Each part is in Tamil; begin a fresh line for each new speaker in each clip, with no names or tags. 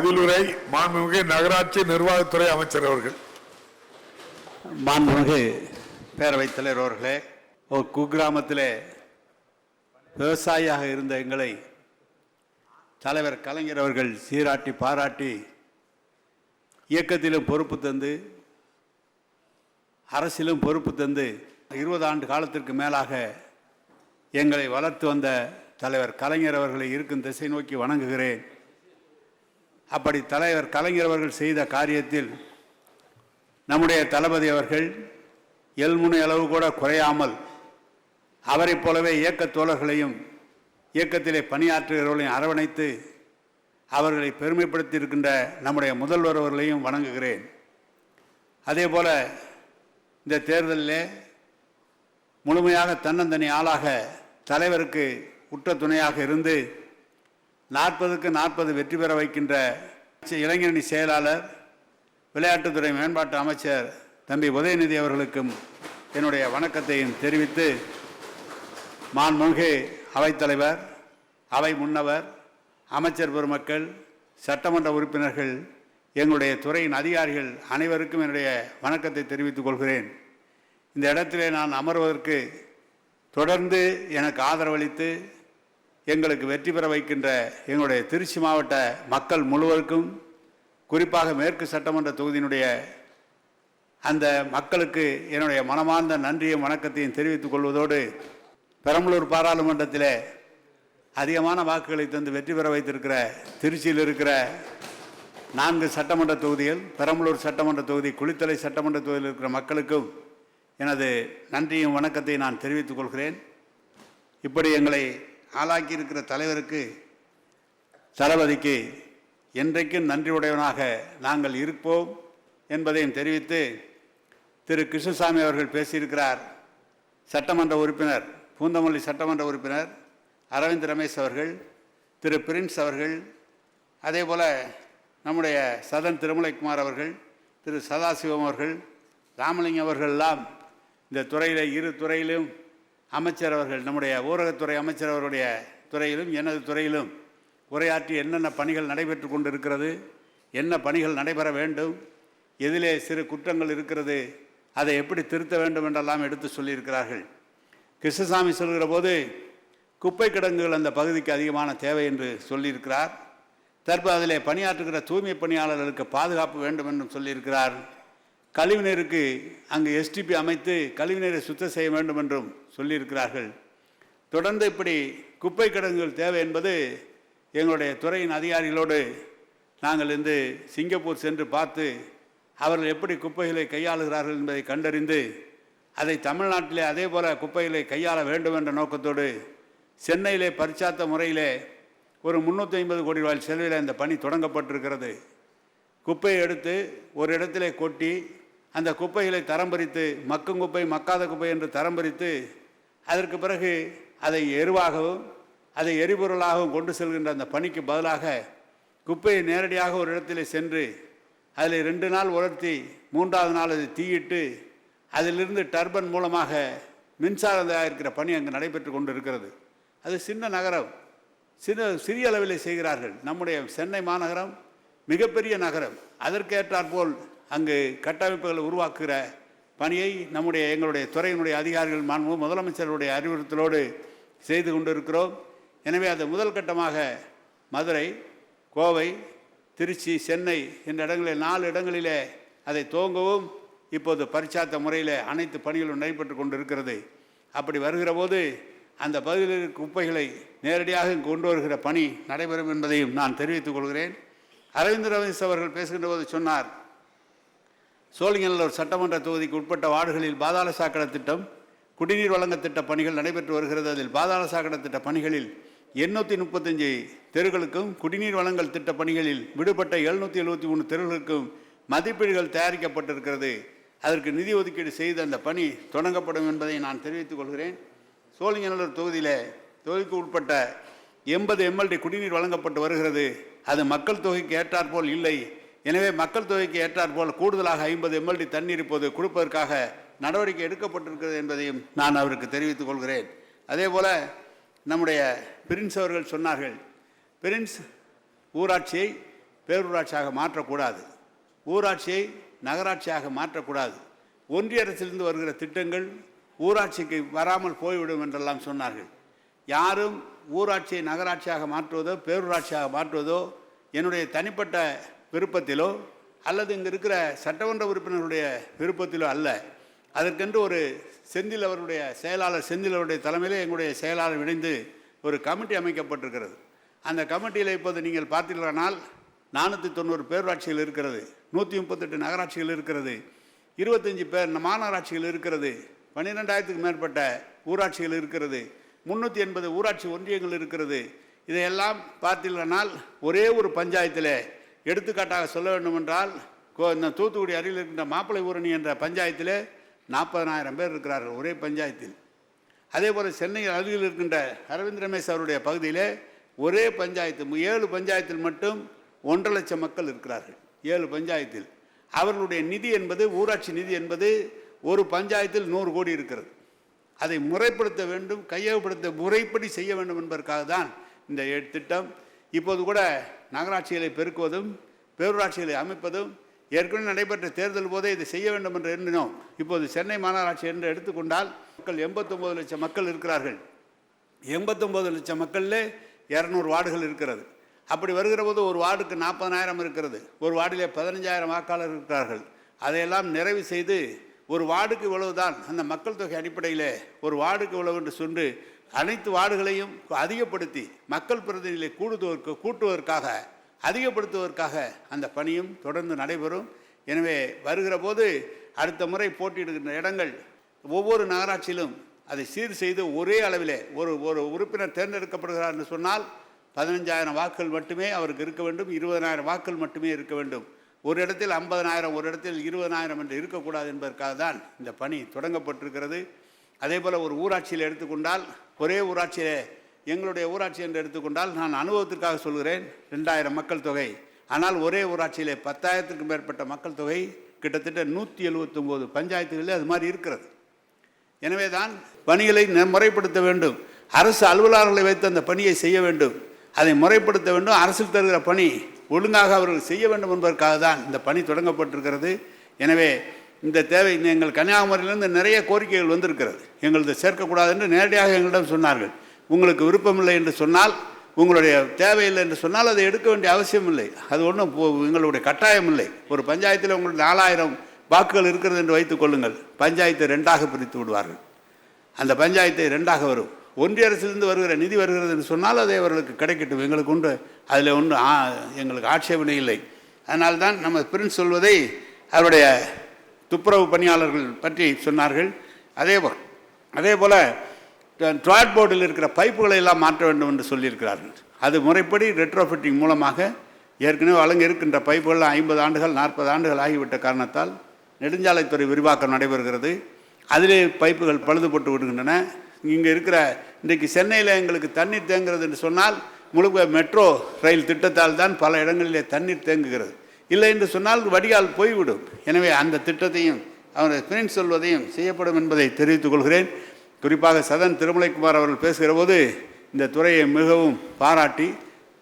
பதிலுரை மாண்புமிகு நகராட்சி நிர்வாகத்துறை அமைச்சர் அவர்கள்.
மாண்புமிகு பேரவைத் தலைவர் அவர்களே, ஒரு குக்கிராமத்திலே விவசாயியாக இருந்த எங்களை தலைவர் கலைஞர் அவர்கள் சீராட்டி பாராட்டி இயக்கத்திலும் பொறுப்பு தந்து அரசிலும் பொறுப்பு தந்து 20 ஆண்டு காலத்திற்கு மேலாக எங்களை வளர்த்து வந்த தலைவர் கலைஞர் அவர்களை இருக்கும் திசை நோக்கி வணங்குகிறேன். அப்படி தலைவர் கலைஞர் அவர்கள் செய்த காரியத்தில் நம்முடைய தளபதி அவர்கள் எல்முனை அளவு கூட குறையாமல் அவரைப் போலவே இயக்கத் தோழர்களையும் இயக்கத்திலே பணியாற்றுகிறவர்களையும் அரவணைத்து அவர்களை பெருமைப்படுத்தி இருக்கின்ற நம்முடைய முதல்வர் அவர்களையும் வணங்குகிறேன். அதே போல இந்த தேர்தலிலே முழுமையாக தன்னந்தனி ஆளாக தலைவருக்கு உற்ற துணையாக இருந்து 40க்கு 40 வெற்றி பெற வைக்கின்ற இளைஞரணி செயலாளர் விளையாட்டுத்துறை மேம்பாட்டு அமைச்சர் தம்பி உதயநிதி அவர்களுக்கும் என்னுடைய வணக்கத்தையும் தெரிவித்து, மாண்புமிகு அவைத்தலைவர், அவை முன்னவர், அமைச்சர் பெருமக்கள், சட்டமன்ற உறுப்பினர்கள், எங்களுடைய துறையின் அதிகாரிகள் அனைவருக்கும் என்னுடைய வணக்கத்தை தெரிவித்துக் கொள்கிறேன். இந்த இடத்திலே நான் அமர்வதற்கு தொடர்ந்து எனக்கு ஆதரவளித்து எங்களுக்கு வெற்றி பெற வைக்கின்ற எங்களுடைய திருச்சி மாவட்ட மக்கள் முழுவதற்கும், குறிப்பாக மேற்கு சட்டமன்ற தொகுதியினுடைய அந்த மக்களுக்கு என்னுடைய மனமார்ந்த நன்றியும் வணக்கத்தையும் தெரிவித்துக் கொள்வதோடு, பெரம்பலூர் பாராளுமன்றத்தில் அதிகமான வாக்குகளை தந்து வெற்றி பெற வைத்திருக்கிற திருச்சியில் இருக்கிற 4 சட்டமன்ற தொகுதிகள், பெரம்பலூர் சட்டமன்ற தொகுதி, குளித்தலை சட்டமன்ற தொகுதியில் இருக்கிற மக்களுக்கும் எனது நன்றியும் வணக்கத்தை நான் தெரிவித்துக் கொள்கிறேன். இப்படி எங்களை ஆளாக்கி இருக்கிற தலைவருக்கு, தளபதிக்கு என்றைக்கும் நன்றியுடையவனாக நாங்கள் இருப்போம் என்பதையும் தெரிவித்து, திரு கிருஷ்ணசாமி அவர்கள் பேசியிருக்கிறார். சட்டமன்ற உறுப்பினர், பூந்தமல்லி சட்டமன்ற உறுப்பினர் அரவிந்த் ரமேஷ் அவர்கள், திரு பிரின்ஸ் அவர்கள், அதே போல் நம்முடைய சதன் திருமலைக்குமார் அவர்கள், திரு சதாசிவம் அவர்கள், ராமலிங்கம் அவர்களெல்லாம் இந்த துறையில், இரு துறையிலும் அமைச்சர் அவர்கள், நம்முடைய ஊரகத்துறை அமைச்சர் அவருடைய துறையிலும் எனது துறையிலும் உரையாற்றி என்னென்ன பணிகள் நடைபெற்று கொண்டு இருக்கிறது, என்ன பணிகள் நடைபெற வேண்டும், எதிலே சிறு குற்றங்கள் இருக்கிறது, அதை எப்படி திருத்த வேண்டும் என்றெல்லாம் எடுத்து சொல்லியிருக்கிறார்கள். கிருஷ்ணசாமி சொல்கிற போது குப்பை கிடங்குகள் அந்த பகுதிக்கு அதிகமான தேவை என்று சொல்லியிருக்கிறார். தற்போது அதிலே பணியாற்றுகிற தூய்மை பணியாளர்களுக்கு பாதுகாப்பு வேண்டும் என்றும் சொல்லியிருக்கிறார். கழிவுநீருக்கு அங்கு எஸ்டிபி அமைத்து கழிவுநீரை சுத்தம் செய்ய வேண்டும் என்றும் சொல்லியிருக்கிறார்கள். தொடர்ந்து இப்படி குப்பை கிடங்குகள் தேவை என்பது எங்களுடைய துறையின் அதிகாரிகளோடு நாங்கள் இந்த சிங்கப்பூர் சென்று பார்த்து அவர்கள் எப்படி குப்பைகளை கையாளுகிறார்கள் என்பதை கண்டறிந்து, அதை தமிழ்நாட்டிலே அதே போல குப்பைகளை கையாள வேண்டும் என்ற நோக்கத்தோடு சென்னையிலே பரிச்சார்த்த முறையிலே ஒரு 350 கோடி ரூபாய் செலவில் இந்த பணி தொடங்கப்பட்டிருக்கிறது. குப்பையை எடுத்து ஒரு இடத்திலே கொட்டி அந்த குப்பைகளை தரம் பிரித்து, மக்கும் குப்பை, மக்காத குப்பை என்று தரம் பிரித்து, அதற்கு பிறகு அதை எருவாகவும் அதை எரிபொருளாகவும் கொண்டு செல்கின்ற அந்த பணிக்கு பதிலாக குப்பையை நேரடியாக ஒரு இடத்திலே சென்று அதில் 2 நாள் உலர்த்தி 3ஆவது நாள் அதை தீயிட்டு அதிலிருந்து டர்பன் மூலமாக மின்சாரம் தயாரிக்கிற பணி அங்கு நடைபெற்று கொண்டு இருக்கிறது. அது சின்ன நகரம், சிறிய அளவில் செய்கிறார்கள். நம்முடைய சென்னை மாநகரம் மிகப்பெரிய நகரம். அதற்கேற்றாற்போல் அங்கு கட்டமைப்புகளை உருவாக்குகிற பணியை எங்களுடைய துறையினுடைய அதிகாரிகள் முதலமைச்சருடைய அறிவுறுத்தலோடு செய்து கொண்டிருக்கிறோம். எனவே அது முதல் கட்டமாக மதுரை, கோவை, திருச்சி, சென்னை என்ற இடங்களில் 4 இடங்களிலே அதை துவங்கவும் இப்போது பரிச்சார்த்த முறையில் அனைத்து பணிகளும் நடைபெற்று கொண்டு இருக்கிறது. அப்படி வருகிற போது அந்த பகுதியில் இருக்கிற குப்பைகளை நேரடியாக கொண்டு வருகிற பணி நடைபெறும் என்பதையும் நான் தெரிவித்துக் கொள்கிறேன். அரவிந்த் ரமேஷ் அவர்கள் பேசுகின்ற போது சொன்னார், சோழிங்கநல்லூர் சட்டமன்ற தொகுதிக்கு உட்பட்ட வார்டுகளில் பாதாள சாக்கடை திட்டம், குடிநீர் வழங்க திட்ட பணிகள் நடைபெற்று வருகிறது. அதில் பாதாள சாக்கடை திட்ட பணிகளில் 835 தெருக்களுக்கும், குடிநீர் வழங்கல் திட்ட பணிகளில் விடுபட்ட 773 தெருக்களுக்கும் மதிப்பீடுகள் தயாரிக்கப்பட்டிருக்கிறது. அதற்கு நிதி ஒதுக்கீடு செய்து அந்த பணி தொடங்கப்படும் என்பதை நான் தெரிவித்துக் கொள்கிறேன். சோழிங்கநல்லூர் தொகுதிக்கு உட்பட்ட 80 MLD குடிநீர் வழங்கப்பட்டு வருகிறது. அது மக்கள் தொகைக்கு ஏற்றாற்போல் இல்லை. எனவே மக்கள் தொகைக்கு ஏற்றாற்போல் கூடுதலாக 50 MLD தண்ணீர் இப்போது கொடுப்பதற்காக நடவடிக்கை எடுக்கப்பட்டிருக்கிறது என்பதையும் நான் அவருக்கு தெரிவித்துக் கொள்கிறேன். அதே போல நம்முடைய பிரின்ஸ் அவர்கள் சொன்னார்கள், பிரின்ஸ் ஊராட்சியை பேரூராட்சியாக மாற்றக்கூடாது, ஊராட்சியை நகராட்சியாக மாற்றக்கூடாது, ஒன்றிய அரசிலிருந்து வருகிற திட்டங்கள் ஊராட்சிக்கு வராமல் போய்விடும் என்றெல்லாம் சொன்னார்கள். யாரும் ஊராட்சியை நகராட்சியாக மாற்றுவதோ பேரூராட்சியாக மாற்றுவதோ என்னுடைய தனிப்பட்ட விருப்பத்திலோ அல்லது இங்கே இருக்கிற சட்டமன்ற உறுப்பினர்களுடைய விருப்பத்திலோ அல்ல. அதற்கென்று ஒரு செந்தில் அவருடைய செயலாளர் செந்தில் அவருடைய தலைமையிலே எங்களுடைய செயலாளர் இணைந்து ஒரு கமிட்டி அமைக்கப்பட்டிருக்கிறது. அந்த கமிட்டியில் இப்போது நீங்கள் பார்த்தீர்களானால் 490 பேரூராட்சிகள் இருக்கிறது, 138 நகராட்சிகள் இருக்கிறது, 25 மாநகராட்சிகள் இருக்கிறது, 12,000க்கும் மேற்பட்ட ஊராட்சிகள் இருக்கிறது, 380 ஊராட்சி ஒன்றியங்கள் இருக்கிறது. இதையெல்லாம் பார்த்தீர்களானால் ஒரே ஒரு பஞ்சாயத்தில் எடுத்துக்காட்டாக சொல்ல வேண்டுமென்றால் இந்த தூத்துக்குடி அருகில் இருக்கின்ற மாப்பிள்ளை ஊரணி என்ற பஞ்சாயத்தில் 40,000 பேர் இருக்கிறார்கள் ஒரே பஞ்சாயத்தில். அதே போல் சென்னை அருகில் இருக்கின்ற அரவிந்த் ரமேஷ் அவருடைய பகுதியில் ஒரே பஞ்சாயத்து 7 பஞ்சாயத்தில் மட்டும் 1.5 லட்சம் மக்கள் இருக்கிறார்கள். 7 பஞ்சாயத்தில் அவர்களுடைய நிதி என்பது ஊராட்சி நிதி என்பது ஒரு பஞ்சாயத்தில் 100 கோடி இருக்கிறது. அதை முறைப்படுத்த வேண்டும், கையகப்படுத்த முறைப்படி செய்ய வேண்டும் என்பதற்காக தான் இந்த திட்டம். இப்போது கூட நகராட்சிகளை பெருக்குவதும் பேரூராட்சிகளை அமைப்பதும் ஏற்கனவே நடைபெற்ற தேர்தல் போதே இதை செய்ய வேண்டும் என்று எண்ணினோம். இப்போது சென்னை மாநகராட்சி என்று எடுத்துக்கொண்டால் மக்கள் 89 லட்சம் மக்கள் இருக்கிறார்கள். 89 லட்சம் மக்களில் 200 வார்டுகள் இருக்கிறது. அப்படி வருகிற போது ஒரு வார்டுக்கு 40,000 இருக்கிறது, ஒரு வார்டிலே 15,000 வாக்காளர் இருக்கிறார்கள். அதையெல்லாம் நிறைவு செய்து ஒரு வார்டுக்கு இவ்வளவுதான் அந்த மக்கள் தொகை அடிப்படையில் ஒரு வார்டுக்கு இவ்வளவு என்று சொல்லி அனைத்து வார்டுகளையும் அதிகப்படுத்தி மக்கள் பிரதிநிதிகளை கூட்டுவதற்காக அதிகப்படுத்துவதற்காக அந்த பணியும் தொடர்ந்து நடைபெறும். எனவே வருகிற போது அடுத்த முறை போட்டியிடுகின்ற இடங்கள் ஒவ்வொரு நகராட்சியிலும் அதை சீர் செய்து ஒரே அளவிலே ஒரு உறுப்பினர் தேர்ந்தெடுக்கப்படுகிறார் என்று சொன்னால் 15,000 வாக்குகள் மட்டுமே அவருக்கு இருக்க வேண்டும், 20,000 வாக்குகள் மட்டுமே இருக்க வேண்டும். ஒரு இடத்தில் 50,000 ஒரு இடத்தில் 20,000 என்று இருக்கக்கூடாது என்பதற்காக தான் இந்த பணி தொடங்கப்பட்டிருக்கிறது. அதே போல் ஒரு ஊராட்சியில் எடுத்துக்கொண்டால் ஒரே ஊராட்சியிலே எங்களுடைய ஊராட்சி என்று எடுத்துக்கொண்டால் நான் அனுபவத்திற்காக சொல்கிறேன் 2,000 மக்கள் தொகை. ஆனால் ஒரே ஊராட்சியிலே 10,000க்கும் மேற்பட்ட மக்கள் தொகை, கிட்டத்தட்ட 179 பஞ்சாயத்துகளில் அது மாதிரி இருக்கிறது. எனவே தான் பணிகளை முறைப்படுத்த வேண்டும். அரசு அலுவலர்களை வைத்து அந்த பணியை செய்ய வேண்டும், அதை முறைப்படுத்த வேண்டும். அரசில் தருகிற பணி ஒழுங்காக அவர்கள் செய்ய வேண்டும் என்பதற்காக தான் இந்த பணி தொடங்கப்பட்டிருக்கிறது. எனவே இந்த தேவை எங்கள் கன்னியாகுமரியிலிருந்து நிறைய கோரிக்கைகள் வந்திருக்கிறது. எங்களது சேர்க்கக்கூடாது என்று நேரடியாக எங்களிடம் சொன்னார்கள். உங்களுக்கு விருப்பமில்லை என்று சொன்னால், உங்களுடைய தேவையில்லை என்று சொன்னால் அதை எடுக்க வேண்டிய அவசியம் இல்லை, அது ஒன்றும் எங்களுடைய கட்டாயம் இல்லை. ஒரு பஞ்சாயத்தில் உங்களுக்கு 4,000 வாக்குகள் இருக்கிறது என்று வைத்துக் கொள்ளுங்கள், பஞ்சாயத்தை 2ஆக பிரித்து விடுவார்கள். அந்த பஞ்சாயத்தை 2ஆக வரும். ஒன்றிய அரசிலிருந்து வருகிற நிதி வருகிறது என்று சொன்னால் அதை அவர்களுக்கு கிடைக்கட்டும், எங்களுக்கு உண்டு, அதில் ஒன்று எங்களுக்கு ஆட்சேபனை இல்லை. அதனால்தான் நம்ம பிரின்ஸ் சொல்வதை அவருடைய துப்புரவு பணியாளர்கள் பற்றி சொன்னார்கள். அதே போல் டாய்லெட் போர்டில் இருக்கிற பைப்புகளை எல்லாம் மாற்ற வேண்டும் என்று சொல்லியிருக்கிறார்கள். அது முறைப்படி ரெட்ரோஃபிட்டிங் மூலமாக ஏற்கனவே வழங்க இருக்கின்ற பைப்புகள் 50 ஆண்டுகள் 40 ஆண்டுகள் ஆகிவிட்ட காரணத்தால் நெடுஞ்சாலைத்துறை விரிவாக்கம் நடைபெறுகிறது. அதிலே பைப்புகள் பழுதுபட்டு விடுகின்றன. இங்கே இருக்கிற இன்றைக்கு சென்னையில் எங்களுக்கு தண்ணீர் தேங்குகிறது என்று சொன்னால் முழுக்க மெட்ரோ ரயில் திட்டத்தால் தான் பல இடங்களிலே தண்ணீர் தேங்குகிறது. இல்லை என்று சொன்னால் வடிகால் போய்விடும். எனவே அந்த திட்டத்தையும் அவர் பிரின்ஸ் சொல்வதையும் செய்யப்படும் என்பதை தெரிவித்துக் கொள்கிறேன். குறிப்பாக சதன் திருமலைக்குமார் அவர்கள் பேசுகிற போது இந்த துறையை மிகவும் பாராட்டி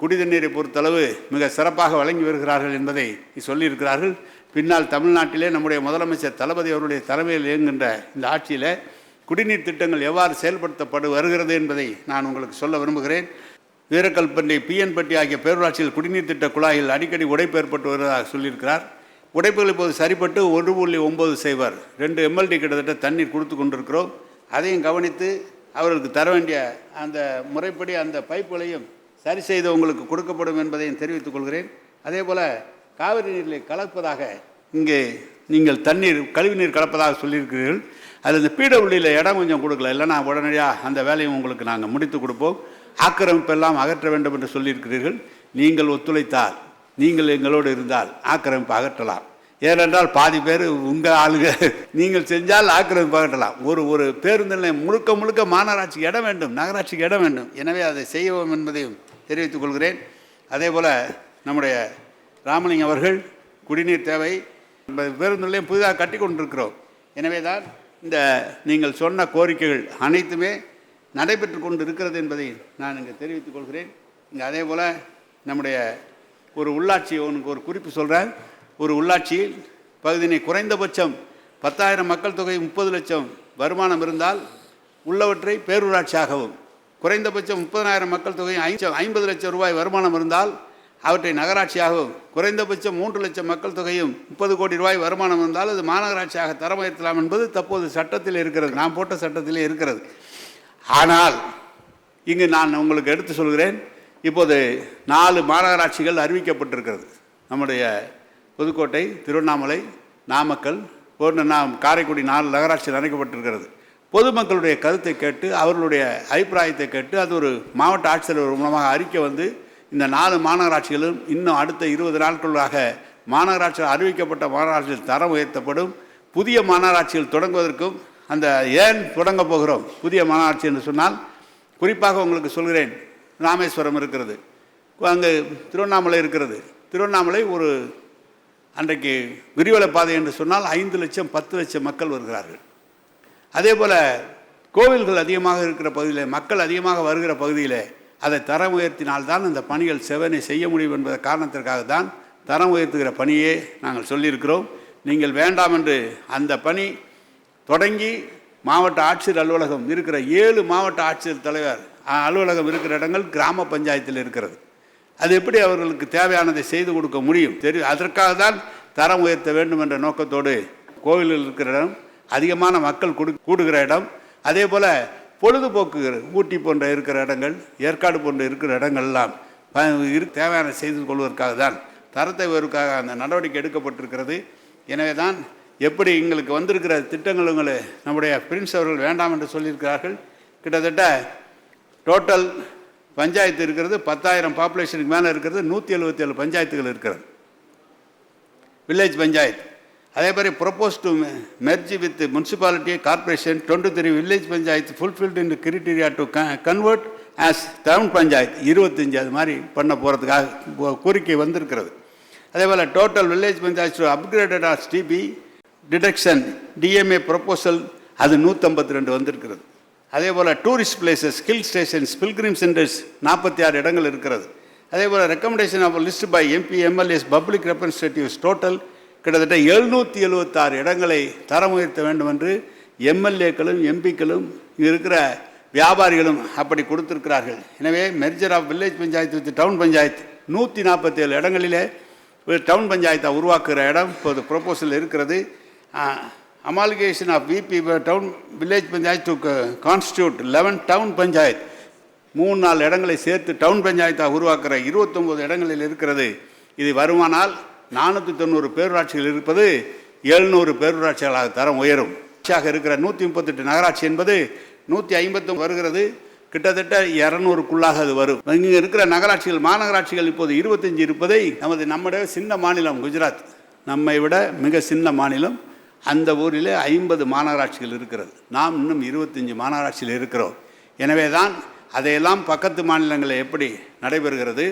குடிதண்ணீரை பொறுத்தளவு மிக சிறப்பாக வழங்கி வருகிறார்கள் என்பதை சொல்லியிருக்கிறார்கள். பின்னால் தமிழ்நாட்டிலே நம்முடைய முதலமைச்சர் தளபதி அவருடைய தலைமையில் இயங்குகின்ற இந்த ஆட்சியில் குடிநீர் திட்டங்கள் எவ்வாறு செயல்படுத்தப்பட்டு வருகிறது என்பதை நான் உங்களுக்கு சொல்ல விரும்புகிறேன். வீரக்கல்பட்டி, பிஎன்பட்டி ஆகிய பேரூராட்சியில் குடிநீர் திட்ட குழாயில் அடிக்கடி உடைப்பு ஏற்பட்டு வருவதாக சொல்லியிருக்கிறார். உடைப்புகள் இப்போது சரிப்பட்டு 1.9 சைபர் 2 MLD கிட்டத்தட்ட தண்ணீர் கொடுத்து கொண்டிருக்கிறோம். அதையும் கவனித்து அவர்களுக்கு தர வேண்டிய அந்த முறைப்படி அந்த பைப்புகளையும் சரி செய்து உங்களுக்கு கொடுக்கப்படும் என்பதையும் தெரிவித்துக் கொள்கிறேன். அதே போல் காவிரி நீரில் கலப்பதாக இங்கே நீங்கள் தண்ணீர் கழிவுநீர் கலப்பதாக சொல்லியிருக்கிறீர்கள். அதில் இந்த பிடபிள்யூவில் இடம் கொஞ்சம் கொடுக்கல, இல்லைனா உடனடியாக அந்த வேலையும் உங்களுக்கு நாங்கள் முடித்து கொடுப்போம். ஆக்கிரமிப்பெல்லாம் அகற்ற வேண்டும் என்று சொல்லியிருக்கிறீர்கள். நீங்கள் ஒத்துழைத்தால், நீங்கள் எங்களோடு இருந்தால் ஆக்கிரமிப்பு அகற்றலாம். ஏனென்றால் பாதி பேர் உங்கள் ஆளுங்க, நீங்கள் செஞ்சால் ஆக்கிரமிப்பு அகற்றலாம். ஒரு பேருந்து நிலையம் முழுக்க மாநகராட்சிக்கு இடம் வேண்டும், நகராட்சிக்கு இடம் வேண்டும். எனவே அதை செய்வோம் என்பதையும் தெரிவித்துக் கொள்கிறேன். அதே போல் நம்முடைய ராமலிங்கம் அவர்கள் குடிநீர் தேவை பேருந்து நிலையம் புதிதாக கட்டி கொண்டிருக்கிறோம். எனவே தான் இந்த நீங்கள் சொன்ன கோரிக்கைகள் அனைத்துமே நடைபெற்று கொண்டு இருக்கிறது என்பதை நான் இங்கே தெரிவித்துக் கொள்கிறேன். இங்கே அதே போல் நம்முடைய ஒரு உள்ளாட்சி உனக்கு ஒரு குறிப்பு சொல்கிறேன். ஒரு உள்ளாட்சியில் பகுதியினை குறைந்தபட்சம் 10,000 மக்கள் தொகை 30 லட்சம் வருமானம் இருந்தால் உள்ளவற்றை பேரூராட்சியாகவும், குறைந்தபட்சம் 30,000 மக்கள் தொகை 50 லட்சம் ரூபாய் வருமானம் இருந்தால் அவற்றை நகராட்சியாகவும், குறைந்தபட்சம் 3 லட்சம் மக்கள் தொகையும் 30 கோடி ரூபாய் வருமானம் இருந்தால் அது மாநகராட்சியாக தரம் உயர்த்தலாம் என்பது தற்போது சட்டத்தில் இருக்கிறது, நான் போட்ட சட்டத்திலே இருக்கிறது. ஆனால் இங்கு நான் உங்களுக்கு எடுத்து சொல்கிறேன், இப்போது 4 மாநகராட்சிகள் அறிவிக்கப்பட்டிருக்கிறது. நம்முடைய புதுக்கோட்டை, திருவண்ணாமலை, நாமக்கல் போன்ற காரைக்குடி 4 நகராட்சிகள் அறிவிக்கப்பட்டிருக்கிறது. பொதுமக்களுடைய கருத்தை கேட்டு, அவர்களுடைய அபிப்பிராயத்தை கேட்டு, அது ஒரு மாவட்ட ஆட்சித்தலைவர் மூலமாக அறிக்கை வந்து இந்த 4 மாநகராட்சிகளும் இன்னும் அடுத்த 20 நாட்களாக மாநகராட்சிகள் அறிவிக்கப்பட்ட மாநகராட்சிகள் தரம் உயர்த்தப்படும். புதிய மாநகராட்சிகள் தொடங்குவதற்கும், அந்த ஏன் தொடங்க போகிறோம் புதிய மாநகராட்சி என்று சொன்னால், குறிப்பாக உங்களுக்கு சொல்கிறேன், ராமேஸ்வரம் இருக்கிறது, அங்கே திருவண்ணாமலை இருக்கிறது. திருவண்ணாமலை ஒரு அன்றைக்கு விரிவலை பாதை என்று சொன்னால் 5 லட்சம் 10 லட்சம் மக்கள் வருகிறார்கள். அதே போல் கோவில்கள் அதிகமாக இருக்கிற பகுதியில், மக்கள் அதிகமாக வருகிற பகுதியில் அதை தரம் உயர்த்தினால்தான் அந்த பணிகள் செவனை செய்ய முடியும் என்பத காரணத்திற்காக தான் தரம் உயர்த்துகிற பணியே நாங்கள் சொல்லியிருக்கிறோம். நீங்கள் வேண்டாம் என்று அந்த பணி தொடங்கி மாவட்ட ஆட்சியர் அலுவலகம் இருக்கிற 7 மாவட்ட ஆட்சியர் தலைவர் அலுவலகம் இருக்கிற இடங்கள் கிராம பஞ்சாயத்தில் இருக்கிறது. அது எப்படி அவர்களுக்கு தேவையானதை செய்து கொடுக்க முடியும்? அதற்காக தான் தரம் உயர்த்த வேண்டும் என்ற நோக்கத்தோடு கோவில்கள் இருக்கிற இடம், அதிகமான மக்கள் கூடுகிற இடம், அதே போல் பொழுதுபோக்கு ஊட்டி போன்ற இருக்கிற இடங்கள், ஏற்காடு போன்ற இருக்கிற இடங்கள்லாம் தேவையான செய்து கொள்வதற்காக தான் தரத்தை உயர்வுக்காக அந்த நடவடிக்கை எடுக்கப்பட்டிருக்கிறது. எனவே தான் எப்படி எங்களுக்கு வந்திருக்கிற திட்டங்கள் உங்களை நம்முடைய பிரின்ஸ் அவர்கள் வேண்டாம் என்று சொல்லியிருக்கிறார்கள். கிட்டத்தட்ட டோட்டல் பஞ்சாயத்து இருக்கிறது 10,000 பாப்புலேஷனுக்கு மேலே இருக்கிறது, 177 பஞ்சாயத்துகள் இருக்கிறது, வில்லேஜ் பஞ்சாயத்து. அதே மாதிரி propose to merge with municipality corporation 23 village panchayat fulfilled in criteria to convert as town panchayat 25 அது மாதிரி பண்ண போகிறதுக்காக கோரிக்கை வந்திருக்கிறது. அதே போல் total village panchayat upgraded or TP detection DMA proposal அது 152 வந்திருக்கிறது. அதே போல் tourist places, hill stations, pilgrim centres 46 இடங்கள் இருக்கிறது. அதே போல் recommendation of list by MP MLAs public representatives total கிட்டத்தட்ட 776 இடங்களை தரம் உயர்த்த வேண்டும் என்று எம்எல்ஏக்களும் எம்பிக்களும் இருக்கிற வியாபாரிகளும் அப்படி கொடுத்திருக்கிறார்கள். எனவே merger of village panchayat with town panchayat 147 இடங்களிலே டவுன் பஞ்சாயத்தை உருவாக்குகிற இடம் இப்போது ப்ரொப்போசல் இருக்கிறது. Amalgamation of VP town village panchayat to constitute 11 town panchayat 3-4 இடங்களை சேர்த்து டவுன் பஞ்சாயத்தாக உருவாக்குற 29 இடங்களில் இருக்கிறது. இது வருமானால் 490 பேரூராட்சிகள் இருப்பது 700 பேரூராட்சிகளாக தரம் உயரும். இருக்கிற 138 நகராட்சி என்பது 150 வருகிறது, கிட்டத்தட்ட 200க்குள்ளாக அது வரும். இங்கே இருக்கிற நகராட்சிகள், மாநகராட்சிகள் இப்போது 25 இருப்பதை நம்முடைய சின்ன மாநிலம் குஜராத், நம்மை விட மிக சின்ன மாநிலம், அந்த ஊரில் 50 மாநகராட்சிகள் இருக்கிறது. நாம் இன்னும் 25 மாநகராட்சியில் இருக்கிறோம். எனவே தான் அதையெல்லாம் பக்கத்து மாநிலங்களில் எப்படி நடைபெறுகிறது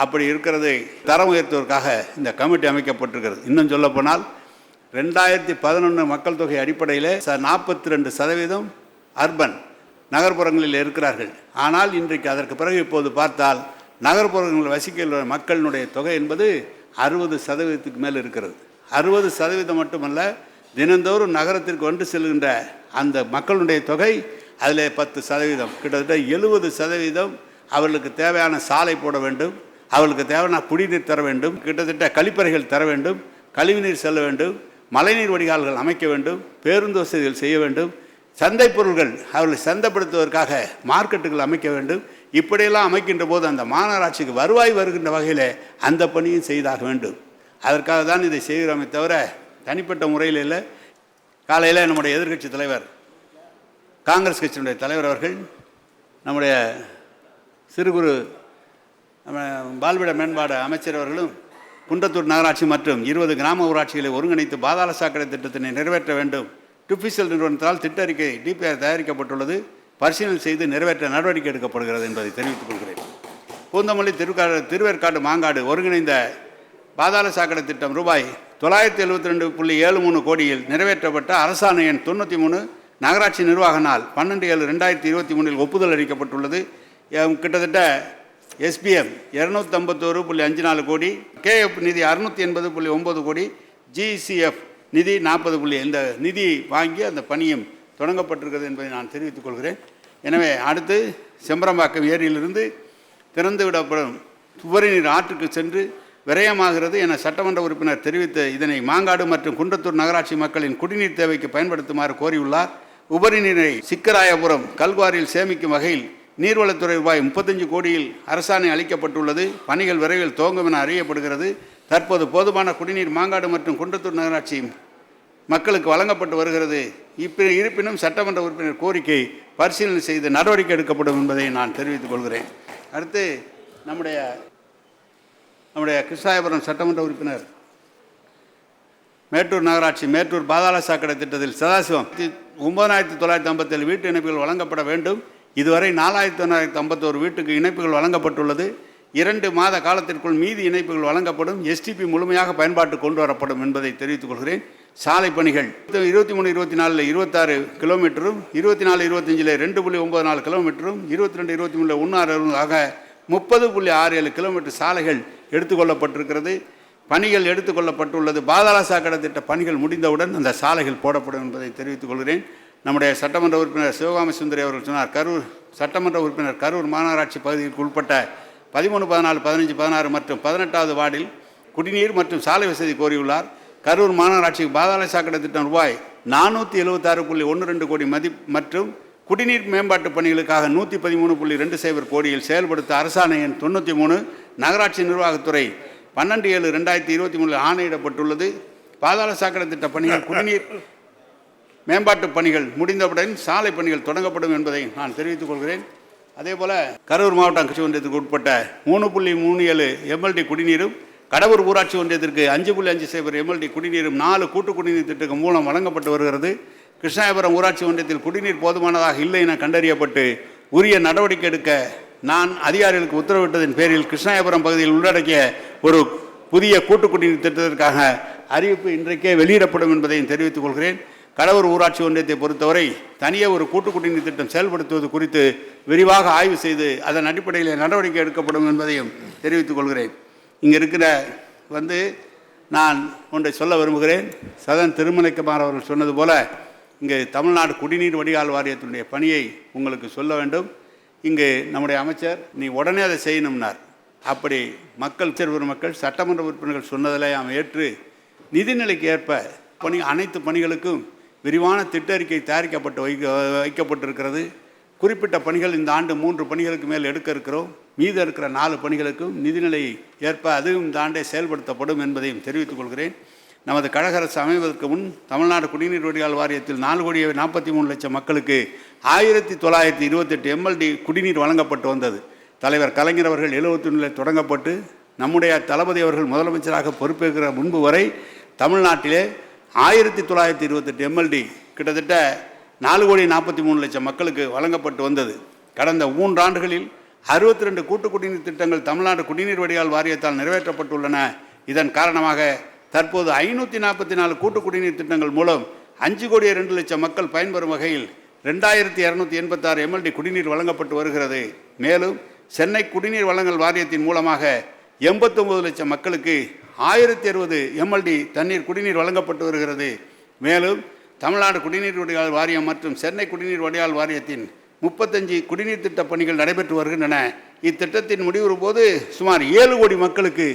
அப்படி இருக்கிறதை தரம் உயர்த்துவதற்காக இந்த கமிட்டி அமைக்கப்பட்டிருக்கிறது. இன்னும் சொல்லப்போனால் 2011 மக்கள் தொகை அடிப்படையில் 42% அர்பன் நகர்ப்புறங்களில் இருக்கிறார்கள். ஆனால் இன்றைக்கு அதற்கு பிறகு இப்போது பார்த்தால் நகர்ப்புறங்களில் வசிக்கின்ற மக்களினுடைய தொகை என்பது 60% மேல் இருக்கிறது. 60% மட்டுமல்ல, தினந்தோறும் நகரத்திற்கு வந்து செல்கின்ற அந்த மக்களுடைய தொகை அதில் 10%, கிட்டத்தட்ட 70% அவர்களுக்கு தேவையான சாலை போட வேண்டும், அவர்களுக்கு தேவையான குடிநீர் தர வேண்டும், கிட்டத்தட்ட கழிப்பறைகள் தர வேண்டும், கழிவுநீர் செல்ல வேண்டும், மழைநீர் வடிகால்கள் அமைக்க வேண்டும், பேருந்து வசதிகள் செய்ய வேண்டும், சந்தை பொருள்கள் அவர்களை சந்தைப்படுத்துவதற்காக மார்க்கெட்டுகள் அமைக்க வேண்டும். இப்படியெல்லாம் அமைக்கின்ற போது அந்த மாநகராட்சிக்கு வருவாய் வருகின்ற வகையில் அந்த பணியும் செய்தாக வேண்டும். அதற்காக தான் இதை செய்கிறோமே தவிர தனிப்பட்ட முறையில் இல்லை. காலையில் நம்முடைய எதிர்க்கட்சி தலைவர், காங்கிரஸ் கட்சியினுடைய தலைவர் அவர்கள், நம்முடைய சிறு குறு வாழ்விட மேம்பாடு அமைச்சர் அவர்களும் குன்றத்தூர் நகராட்சி மற்றும் 20 கிராம ஊராட்சிகளை ஒருங்கிணைத்து பாதாள சாக்கடை திட்டத்தினை நிறைவேற்ற வேண்டும். டிபிசிஎல் நிறுவனத்தால் திட்ட அறிக்கை டிபிஆர் தயாரிக்கப்பட்டுள்ளது, பரிசீலனை செய்து நிறைவேற்ற நடவடிக்கை எடுக்கப்படுகிறது என்பதை தெரிவித்துக் கொள்கிறேன். பூந்தமல்லி திருவேற்காடு மாங்காடு ஒருங்கிணைந்த பாதாள சாக்கடை திட்டம் ரூபாய் 972.73 கோடியில் நிறைவேற்றப்பட்ட அரசாணை எண் 93 நகராட்சி நிர்வாக நாள் 12/7/2023 ஒப்புதல் அளிக்கப்பட்டுள்ளது. கிட்டத்தட்ட SBM 251.54 கோடி, KF நிதி 680.9 கோடி, GCF நிதி 40. இந்த நிதி வாங்கி அந்த பணியும் தொடங்கப்பட்டிருக்கிறது என்பதை நான் தெரிவித்துக் கொள்கிறேன். எனவே அடுத்து செம்பரம்பாக்கம் ஏரியிலிருந்து திறந்து விடப்படும் உபரி நீர் ஆற்றுக்கு சென்று விரயமாகிறது என சட்டமன்ற உறுப்பினர் தெரிவித்த இதனை மாங்காடு மற்றும் குன்றத்தூர் நகராட்சி மக்களின் குடிநீர் தேவைக்கு பயன்படுத்துமாறு கோரியுள்ளார். உபரி நீரை சிக்கராயபுரம் கல்குவாரியில் சேமிக்கும் வகையில் நீர்வளத்துறை ரூபாய் 35 கோடியில் அரசாணை அளிக்கப்பட்டுள்ளது. பணிகள் விரைவில் துவங்கும் என அறியப்படுகிறது. தற்போது போதுமான குடிநீர் மாங்காடு மற்றும் குன்றத்தூர் நகராட்சி மக்களுக்கு வழங்கப்பட்டு வருகிறது. இருப்பினும் சட்டமன்ற உறுப்பினர் கோரிக்கை பரிசீலனை செய்து நடவடிக்கை எடுக்கப்படும் என்பதை நான் தெரிவித்துக் கொள்கிறேன். அடுத்து நம்முடைய கிருஷ்ணாயபுரம் சட்டமன்ற உறுப்பினர் மேட்டூர் நகராட்சி மேட்டூர் பாதாள சாக்கடை திட்டத்தில் சதாசிவம் 9957 வீட்டு இணைப்புகள் வழங்கப்பட வேண்டும். இதுவரை 4951 வீட்டுக்கு இணைப்புகள் வழங்கப்பட்டுள்ளது. 2 மாத காலத்திற்குள் மீதி இணைப்புகள் வழங்கப்படும். STP முழுமையாக பயன்பாட்டு கொண்டு வரப்படும் என்பதை தெரிவித்துக் கொள்கிறேன். சாலை பணிகள் 23-24 26 கிலோமீட்டரும், 24-25 2.94 கிலோமீட்டரும், 22-23 16 ஆக 30.67 கிலோமீட்டர் சாலைகள் எடுத்துக்கொள்ளப்பட்டிருக்கிறது. பணிகள் எடுத்துக்கொள்ளப்பட்டுள்ளது. பாதாள சாக்கடை திட்ட பணிகள் முடிந்தவுடன் அந்த சாலைகள் போடப்படும் என்பதை தெரிவித்துக் கொள்கிறேன். நம்முடைய சட்டமன்ற உறுப்பினர் சிவகாம சுந்தரி அவர்கள் சொன்னார், கரூர் சட்டமன்ற உறுப்பினர் கரூர் மாநகராட்சி பகுதிக்கு உட்பட்ட 13, 14, 15, 16 மற்றும் 18வது வார்டில் குடிநீர் மற்றும் சாலை வசதி கோரியுள்ளார். கரூர் மாநகராட்சிக்கு பாதாள சாக்கடை திட்டம் ரூபாய் 476.12 கோடி மற்றும் குடிநீர் மேம்பாட்டு பணிகளுக்காக 113.20 கோடியில் செயல்படுத்த அரசாணை எண் 93 நகராட்சி நிர்வாகத்துறை 12/7/2023 ஆணையிடப்பட்டுள்ளது. பாதாள சாக்கடை திட்ட பணிகள் குடிநீர் மேம்பாட்டு பணிகள் முடிந்தவுடன் சாலை பணிகள் தொடங்கப்படும் என்பதை நான் தெரிவித்துக் கொள்கிறேன். அதேபோல் கரூர் மாவட்டம் கிருஷ்ண ஒன்றியத்திற்கு உட்பட்ட 3.37 MLD குடிநீரும், கடவூர் ஊராட்சி ஒன்றியத்திற்கு 5.50 MLD குடிநீரும் 4 கூட்டு குடிநீர் திட்டங்கள் மூலம் வழங்கப்பட்டு வருகிறது. கிருஷ்ணாயபுரம் ஊராட்சி ஒன்றியத்தில் குடிநீர் போதுமானதாக இல்லை என கண்டறியப்பட்டு உரிய நடவடிக்கை எடுக்க நான் அதிகாரிகளுக்கு உத்தரவிட்டதன் பேரில் கிருஷ்ணாயபுரம் பகுதியில் உள்ளடக்கிய ஒரு புதிய கூட்டு குடிநீர் திட்டத்திற்காக அறிவிப்பு இன்றைக்கே வெளியிடப்படும் என்பதையும் தெரிவித்துக் கொள்கிறேன். கடவூர் ஊராட்சி ஒன்றியத்தை பொறுத்தவரை தனியே ஒரு கூட்டு குடிநீர் திட்டம் செயல்படுத்துவது குறித்து விரிவாக ஆய்வு செய்து அதன் அடிப்படையில் நடவடிக்கை எடுக்கப்படும் என்பதையும் தெரிவித்துக் கொள்கிறேன். இங்கே இருக்கிற நான் ஒன்றை சொல்ல விரும்புகிறேன். சதன் திருமலைக்குமார் அவர்கள் சொன்னது போல இங்கு தமிழ்நாடு குடிநீர் வடிகால் வாரியத்தினுடைய பணியை உங்களுக்கு சொல்ல வேண்டும். இங்கு நம்முடைய அமைச்சர் நீ உடனே அதை செய்யணும்னார். அப்படி மக்கள் சட்டமன்ற உறுப்பினர்கள் சொன்னதில் நாம் ஏற்று நிதிநிலைக்கு ஏற்ப அனைத்து பணிகளுக்கும் விரிவான திட்ட அறிக்கை தயாரிக்கப்பட்டு வைக்கப்பட்டிருக்கிறது. குறிப்பிட்ட பணிகள் இந்த ஆண்டு 3 பணிகளுக்கு மேல் எடுக்க இருக்கிறோம். மீது இருக்கிற 4 பணிகளுக்கும் நிதிநிலை ஏற்ப அதுவும் இந்த ஆண்டே செயல்படுத்தப்படும் என்பதையும் தெரிவித்துக் கொள்கிறேன். நமது கழக அரசு அமைவதற்கு முன் தமிழ்நாடு குடிநீர் வடிகால் வாரியத்தில் 4,43,00,000 மக்களுக்கு 1928 MLD குடிநீர் வழங்கப்பட்டு வந்தது. தலைவர் கலைஞர் அவர்கள் 71 தொடங்கப்பட்டு நம்முடைய தளபதி அவர்கள் முதலமைச்சராக பொறுப்பேற்கிற முன்பு வரை தமிழ்நாட்டிலே 1928 MLD கிட்டத்தட்ட 4,43,00,000 மக்களுக்கு வழங்கப்பட்டு வந்தது. கடந்த 3 ஆண்டுகளில் 62 கூட்டு குடிநீர் திட்டங்கள் தமிழ்நாடு குடிநீர் வடிகால் வாரியத்தால் நிறைவேற்றப்பட்டுள்ளன. இதன் காரணமாக தற்போது 544 கூட்டு குடிநீர் திட்டங்கள் மூலம் 5,02,00,000 மக்கள் பயன்பெறும் வகையில் 2,286 MLD குடிநீர் வழங்கப்பட்டு வருகிறது. மேலும் சென்னை குடிநீர் வழங்கல் வாரியத்தின் மூலமாக 89 லட்சம் மக்களுக்கு 1060 MLD தண்ணீர் குடிநீர் வழங்கப்பட்டு வருகிறது. மேலும் தமிழ்நாடு குடிநீர் வடிகால் வாரியம் மற்றும் சென்னை குடிநீர் வடிகால் வாரியத்தின் 35 குடிநீர் திட்ட பணிகள் நடைபெற்று வருகின்றன. இத்திட்டத்தின் முடிவுறும் போது சுமார் 7 கோடி மக்களுக்கு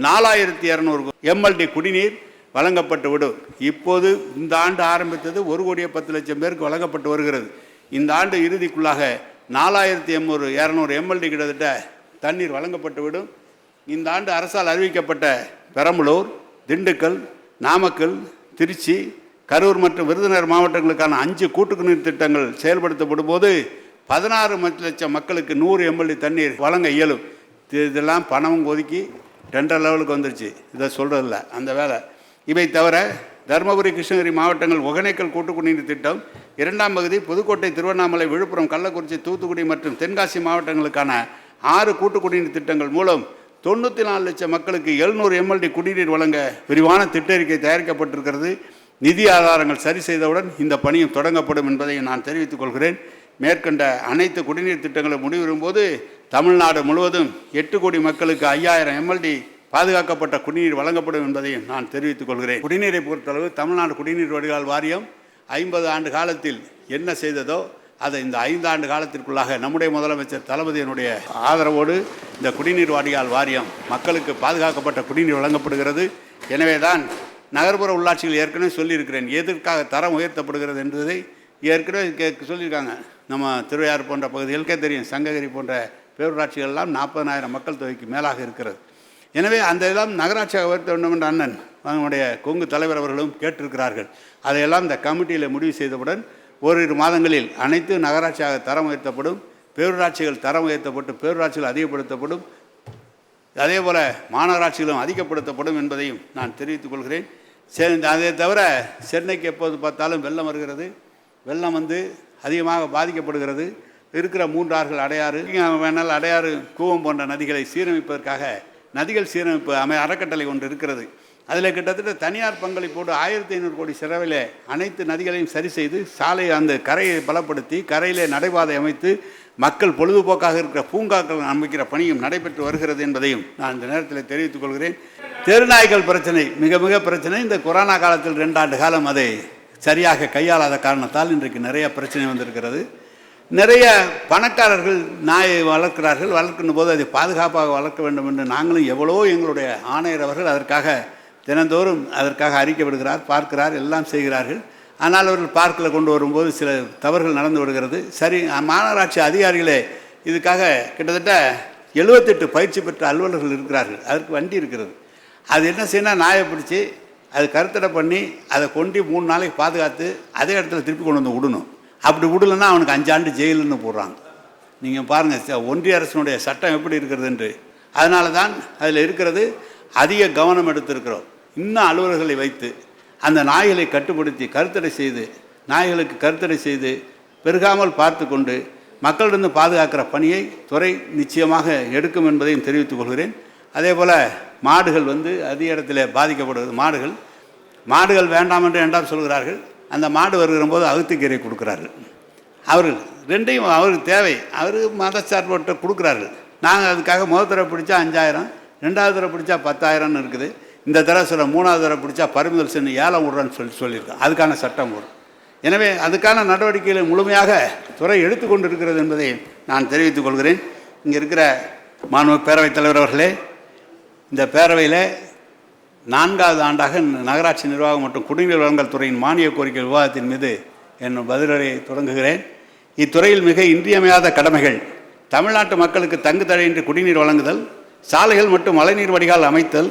4200 MLD குடிநீர் வழங்கப்பட்டுவிடும். இப்போது இந்த ஆண்டு ஆரம்பித்தது 1,10,00,000 பேருக்கு வழங்கப்பட்டு வருகிறது. இந்த ஆண்டு இறுதிக்குள்ளாக 4200 MLD கிட்டத்தட்ட தண்ணீர் வழங்கப்பட்டுவிடும். இந்த ஆண்டு அரசால் அறிவிக்கப்பட்ட பெரம்பலூர், திண்டுக்கல், நாமக்கல், திருச்சி, கரூர் மற்றும் விருதுநகர் மாவட்டங்களுக்கான 5 கூட்டு குடிநீர் திட்டங்கள் செயல்படுத்தப்படும் போது 16 லட்சம் மக்களுக்கு 100 MLD தண்ணீர் வழங்க இயலும். இதெல்லாம் பணமும் ஒதுக்கி டெண்டர் லெவலுக்கு வந்துருச்சு. இதை சொல்கிறதில்ல அந்த வேலை. இவை தவிர தருமபுரி, கிருஷ்ணகிரி மாவட்டங்கள் ஒகேனக்கல் கூட்டு குடிநீர் திட்டம் 2ஆம் பகுதி, புதுக்கோட்டை, திருவண்ணாமலை, விழுப்புரம், கள்ளக்குறிச்சி, தூத்துக்குடி மற்றும் தென்காசி மாவட்டங்களுக்கான 6 கூட்டு குடிநீர் திட்டங்கள் மூலம் 94 லட்சம் மக்களுக்கு 700 MLD குடிநீர் வழங்க விரிவான திட்ட அறிக்கை தயாரிக்கப்பட்டிருக்கிறது. நிதி ஆதாரங்கள் சரி செய்தவுடன் இந்த பணியும் தொடங்கப்படும் என்பதை நான் தெரிவித்துக் கொள்கிறேன். மேற்கண்ட அனைத்து குடிநீர் திட்டங்களும் முடிவரும்போது தமிழ்நாடு முழுவதும் 8 கோடி மக்களுக்கு 5000 MLD பாதுகாக்கப்பட்ட குடிநீர் வழங்கப்படும் என்பதையும் நான் தெரிவித்துக் கொள்கிறேன். குடிநீரை பொறுத்தளவு தமிழ்நாடு குடிநீர் வடிகால் வாரியம் 50 ஆண்டு காலத்தில் என்ன செய்ததோ அதை இந்த 5 ஆண்டு காலத்திற்குள்ளாக நம்முடைய முதலமைச்சர் தளபதியினுடைய ஆதரவோடு இந்த குடிநீர் வடிகால் வாரியம் மக்களுக்கு பாதுகாக்கப்பட்ட குடிநீர் வழங்கப்படுகிறது. எனவே தான் நகர்ப்புற உள்ளாட்சிகள் ஏற்கனவே சொல்லியிருக்கிறேன், எதற்காக தரம் உயர்த்தப்படுகிறது என்பதை ஏற்கனவே சொல்லியிருக்காங்க. நம்ம திருவையாறு போன்ற பகுதிகளுக்கே தெரியும், சங்ககிரி போன்ற பேரூராட்சிகள்லாம் 40,000 மக்கள் தொகைக்கு மேலாக இருக்கிறது. எனவே அந்த எல்லாம் நகராட்சியாக உயர்த்த வேண்டும் என்ற அண்ணன் நம்முடைய கொங்கு தலைவர் அவர்களும் கேட்டிருக்கிறார்கள். அதையெல்லாம் இந்த கமிட்டியில் முடிவு செய்தவுடன் ஓரிரு மாதங்களில் அனைத்து நகராட்சியாக தரம் உயர்த்தப்படும், பேரூராட்சிகள் தரம் உயர்த்தப்பட்டு பேரூராட்சிகள் அதிகப்படுத்தப்படும், அதே போல் மாநகராட்சிகளும் அதிகப்படுத்தப்படும் என்பதையும் நான் தெரிவித்துக் கொள்கிறேன். அதை தவிர சென்னைக்கு எப்போது பார்த்தாலும் வெள்ளம் வருகிறது, வெள்ளம் அதிகமாக பாதிக்கப்படுகிறது. இருக்கிற 3 ஆறுகள் அடையாறு, வேணால் அடையாறு, கூவம் போன்ற நதிகளை சீரமைப்பதற்காக நதிகள் சீரமைப்பு அறக்கட்டளை ஒன்று இருக்கிறது. அதில் கிட்டத்தட்ட தனியார் பங்களிப்போடு 1500 கோடி செலவில் அனைத்து நதிகளையும் சரி செய்து சாலை அந்த கரையை பலப்படுத்தி கரையிலே நடைபாதை அமைத்து மக்கள் பொழுதுபோக்காக இருக்கிற பூங்காக்கள் அமைக்கிற பணியும் நடைபெற்று வருகிறது என்பதையும் நான் இந்த நேரத்தில் தெரிவித்துக் கொள்கிறேன். தெருநாய்கள் பிரச்சனை மிக மிக பிரச்சனை. இந்த கொரோனா காலத்தில் 2 ஆண்டு காலம் அதை சரியாக கையாளாத காரணத்தால் இன்றைக்கு நிறைய பிரச்சனை வந்திருக்கிறது. நிறைய பணக்காரர்கள் நாயை வளர்க்கிறார்கள். வளர்க்கின்ற போது அதை பாதுகாப்பாக வளர்க்க வேண்டும் என்று நாங்களும் எவ்வளோ எங்களுடைய ஆணையர் அவர்கள் அதற்காக தினந்தோறும் அதற்காக அறிக்கை விடுகிறார், பார்க்கிறார், எல்லாம் செய்கிறார்கள். ஆனால் அவர்கள் பார்க்கில் கொண்டு வரும்போது சில தவறுகள் நடந்து விடுகிறது. சரி, மாநகராட்சி அதிகாரிகளே இதுக்காக கிட்டத்தட்ட 78 பயிற்சி பெற்ற அலுவலர்கள் இருக்கிறார்கள். அதற்கு வண்டி இருக்கிறது. அது என்ன செய்யணும், நாயை பிடிச்சி அது கருத்தடை பண்ணி அதை கொண்டு 3 நாளைக்கு பாதுகாத்து அதே இடத்துல திருப்பி கொண்டு வந்து விடணும். அப்படி விடலைன்னா அவனுக்கு 5 ஆண்டு ஜெயிலுன்னு போடுறாங்க. நீங்கள் பாருங்கள் ஒன்றிய அரசினுடைய சட்டம் எப்படி இருக்கிறது என்று. அதனால தான் அதில் இருக்கிறது அதிக கவனம் எடுத்திருக்கிறோம். இன்னும் அலுவலர்களை வைத்து அந்த நாய்களை கட்டுப்படுத்தி கருத்தடை செய்து நாய்களுக்கு கருத்தடை செய்து பெருகாமல் பார்த்து கொண்டு மக்களிடம் பாதுகாக்கிற பணியை துறை நிச்சயமாக எடுக்கும் என்பதையும் தெரிவித்துக் கொள்கிறேன். அதே போல் மாடுகள் அதிக இடத்துல பாதிக்கப்படுவது. மாடுகள் வேண்டாம் என்று என்றால் சொல்கிறார்கள். அந்த மாடு வருகிற போது அகத்துக்கீரை கொடுக்குறார்கள். அவர்கள் ரெண்டையும் அவருக்கு தேவை, அவர் மதச்சார்பற்ற கொடுக்குறார்கள். நாங்கள் அதுக்காக முதல் தடவை பிடிச்சா 5000, 2வது தடவை பிடிச்சா 10,000 இருக்குது. இந்த தடவை 3வது தடவை பிடிச்சா பறிமுதல் சென்று ஏலம் விடுறன்னு சொல்லியிருக்கோம். அதுக்கான சட்டம் வரும். எனவே அதுக்கான நடவடிக்கைகளை முழுமையாக துறை எடுத்துக்கொண்டு இருக்கிறது என்பதை நான் தெரிவித்துக் கொள்கிறேன். இங்கே இருக்கிற மாண்பு பேரவைத் தலைவர் அவர்களே, இந்த பேரவையில் 4வது ஆண்டாக நகராட்சி நிர்வாகம் மற்றும் குடிநீர் வழங்கல் துறையின் மானிய கோரிக்கை விவாதத்தின் மீது என் பதிலுரையை தொடங்குகிறேன். இத்துறையில் மிக இன்றியமையாத கடமைகள் தமிழ்நாட்டு மக்களுக்கு தங்கு தடையின்றி குடிநீர் வழங்குதல், சாலைகள் மற்றும் மழைநீர் வடிகால் அமைத்தல்,